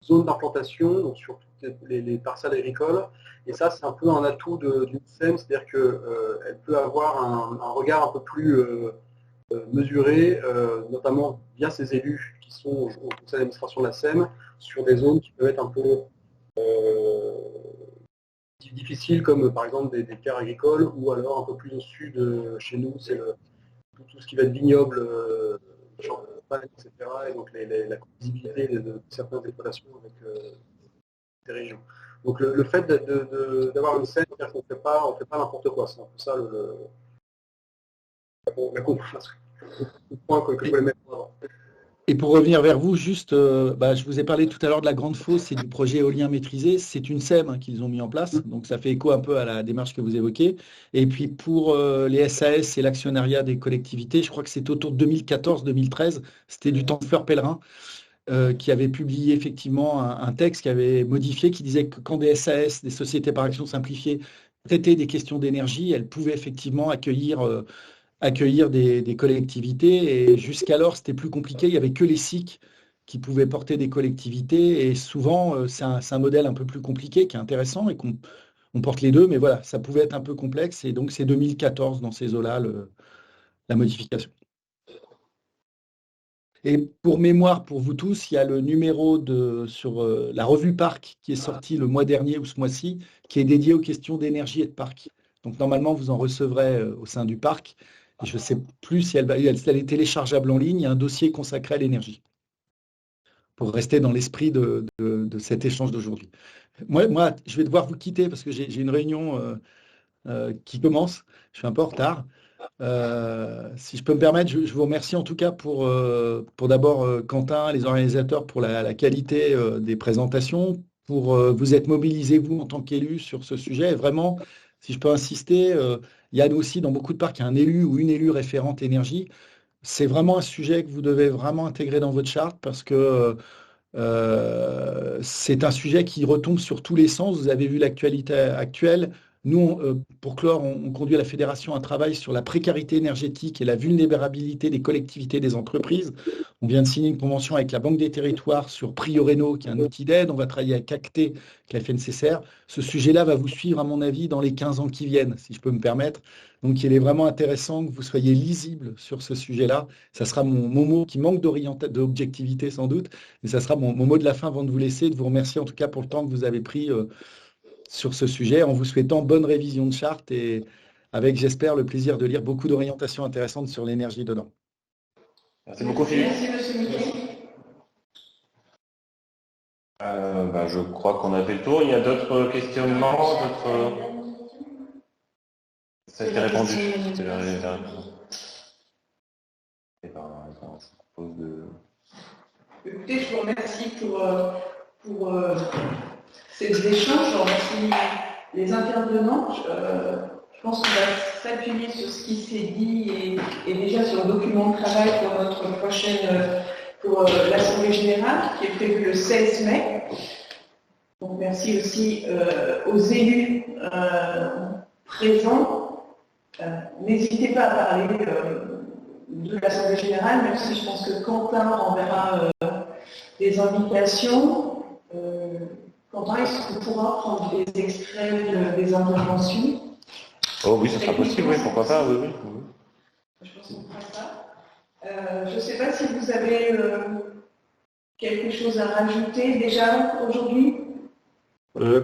zone d'implantation, donc sur toutes les parcelles agricoles. Et ça, c'est un peu un atout d'une SEM, c'est-à-dire qu'elle peut avoir un regard un peu plus mesuré, notamment via ses élus qui sont au conseil d'administration de la SEM, sur des zones qui peuvent être un peu difficiles, comme par exemple des terres agricoles, ou alors un peu plus au sud, chez nous, c'est tout ce qui va être vignoble, etc. Et donc la visibilité de certaines exploitations avec des régions. Donc le fait d'avoir une scène, c'est-à-dire qu'on ne fait pas n'importe quoi. C'est un peu ça le point que je voulais mettre en avant.
Et pour revenir vers vous, juste, je vous ai parlé tout à l'heure de la Grande Fosse et du projet éolien maîtrisé. C'est une SEM qu'ils ont mis en place, donc ça fait écho un peu à la démarche que vous évoquez. Et puis pour les SAS et l'actionnariat des collectivités, je crois que c'est autour de 2014-2013, c'était du temps de Fleur Pellerin, qui avait publié effectivement un texte qui avait modifié, qui disait que quand des SAS, des sociétés par action simplifiées, traitaient des questions d'énergie, elles pouvaient effectivement accueillir des collectivités. Et jusqu'alors, c'était plus compliqué. Il n'y avait que les SIC qui pouvaient porter des collectivités. Et souvent, c'est un modèle un peu plus compliqué, qui est intéressant et qu'on porte les deux. Mais voilà, ça pouvait être un peu complexe. Et donc, c'est 2014 dans ces eaux-là, la modification. Et pour mémoire, pour vous tous, il y a le numéro sur la revue Parc qui est sorti le mois dernier ou ce mois-ci, qui est dédié aux questions d'énergie et de parc. Donc, normalement, vous en recevrez au sein du parc. Je ne sais plus si elle est téléchargeable en ligne. Il y a un dossier consacré à l'énergie pour rester dans l'esprit de cet échange d'aujourd'hui. Moi, je vais devoir vous quitter parce que j'ai une réunion qui commence. Je suis un peu en retard. Si je peux me permettre, je vous remercie en tout cas pour d'abord Quentin, les organisateurs, pour la qualité des présentations, pour vous être mobilisés, vous, en tant qu'élu, sur ce sujet. Et vraiment, si je peux insister, Yann aussi, dans beaucoup de parcs, il y a un élu ou une élue référente énergie. C'est vraiment un sujet que vous devez vraiment intégrer dans votre charte parce que c'est un sujet qui retombe sur tous les sens. Vous avez vu l'actualité actuelle. Nous, pour clore, on conduit à la Fédération un travail sur la précarité énergétique et la vulnérabilité des collectivités et des entreprises. On vient de signer une convention avec la Banque des Territoires sur Prioréno, qui est un outil d'aide. On va travailler avec Acté, avec la FNCCR. Ce sujet-là va vous suivre, à mon avis, dans les 15 ans qui viennent, si je peux me permettre. Donc, il est vraiment intéressant que vous soyez lisible sur ce sujet-là. Ça sera mon mot qui manque d'objectivité, sans doute. Mais ça sera mon mot de la fin avant de vous laisser, de vous remercier en tout cas pour le temps que vous avez pris sur ce sujet, en vous souhaitant bonne révision de charte et avec, j'espère, le plaisir de lire beaucoup d'orientations intéressantes sur l'énergie dedans.
Merci beaucoup, Philippe.
Merci, monsieur Miquel.
Je crois qu'on a fait le tour. Il y a d'autres questionnements, Ça a été répondu. C'est la réponse.
Écoutez, je vous remercie pour ces échanges. Je remercie les intervenants. Je pense qu'on va s'appuyer sur ce qui s'est dit et déjà sur le document de travail pour notre prochaine, pour l'Assemblée Générale qui est prévue le 16 mai. Donc merci aussi aux élus présents. N'hésitez pas à parler de l'Assemblée Générale, même si je pense que Quentin enverra des invitations. Quentin, est-ce qu'on pourra prendre des extraits des interventions?
Oh oui, ce sera possible, oui, pourquoi pas, oui.
Je pense qu'on fera ça. Je ne sais pas si vous avez quelque chose à rajouter déjà aujourd'hui.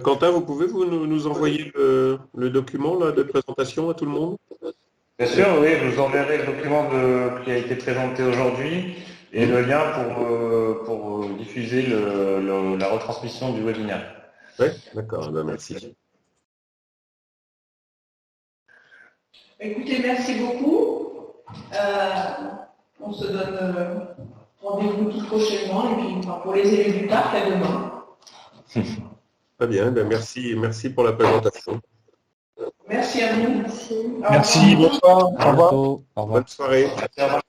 Quentin, vous pouvez nous envoyer le document là, de présentation à tout le monde?
Bien sûr, oui, je vous enverrai le document qui a été présenté aujourd'hui et le lien pour diffuser la retransmission du webinaire.
Oui, d'accord, merci.
Écoutez, merci beaucoup. On se donne rendez-vous tout prochainement et puis pour les élus du parc, à demain.
Très bien, merci pour la présentation.
Merci à vous.
Merci, bonsoir. Au revoir.
Au revoir.
Bonne soirée.
Merci, au revoir.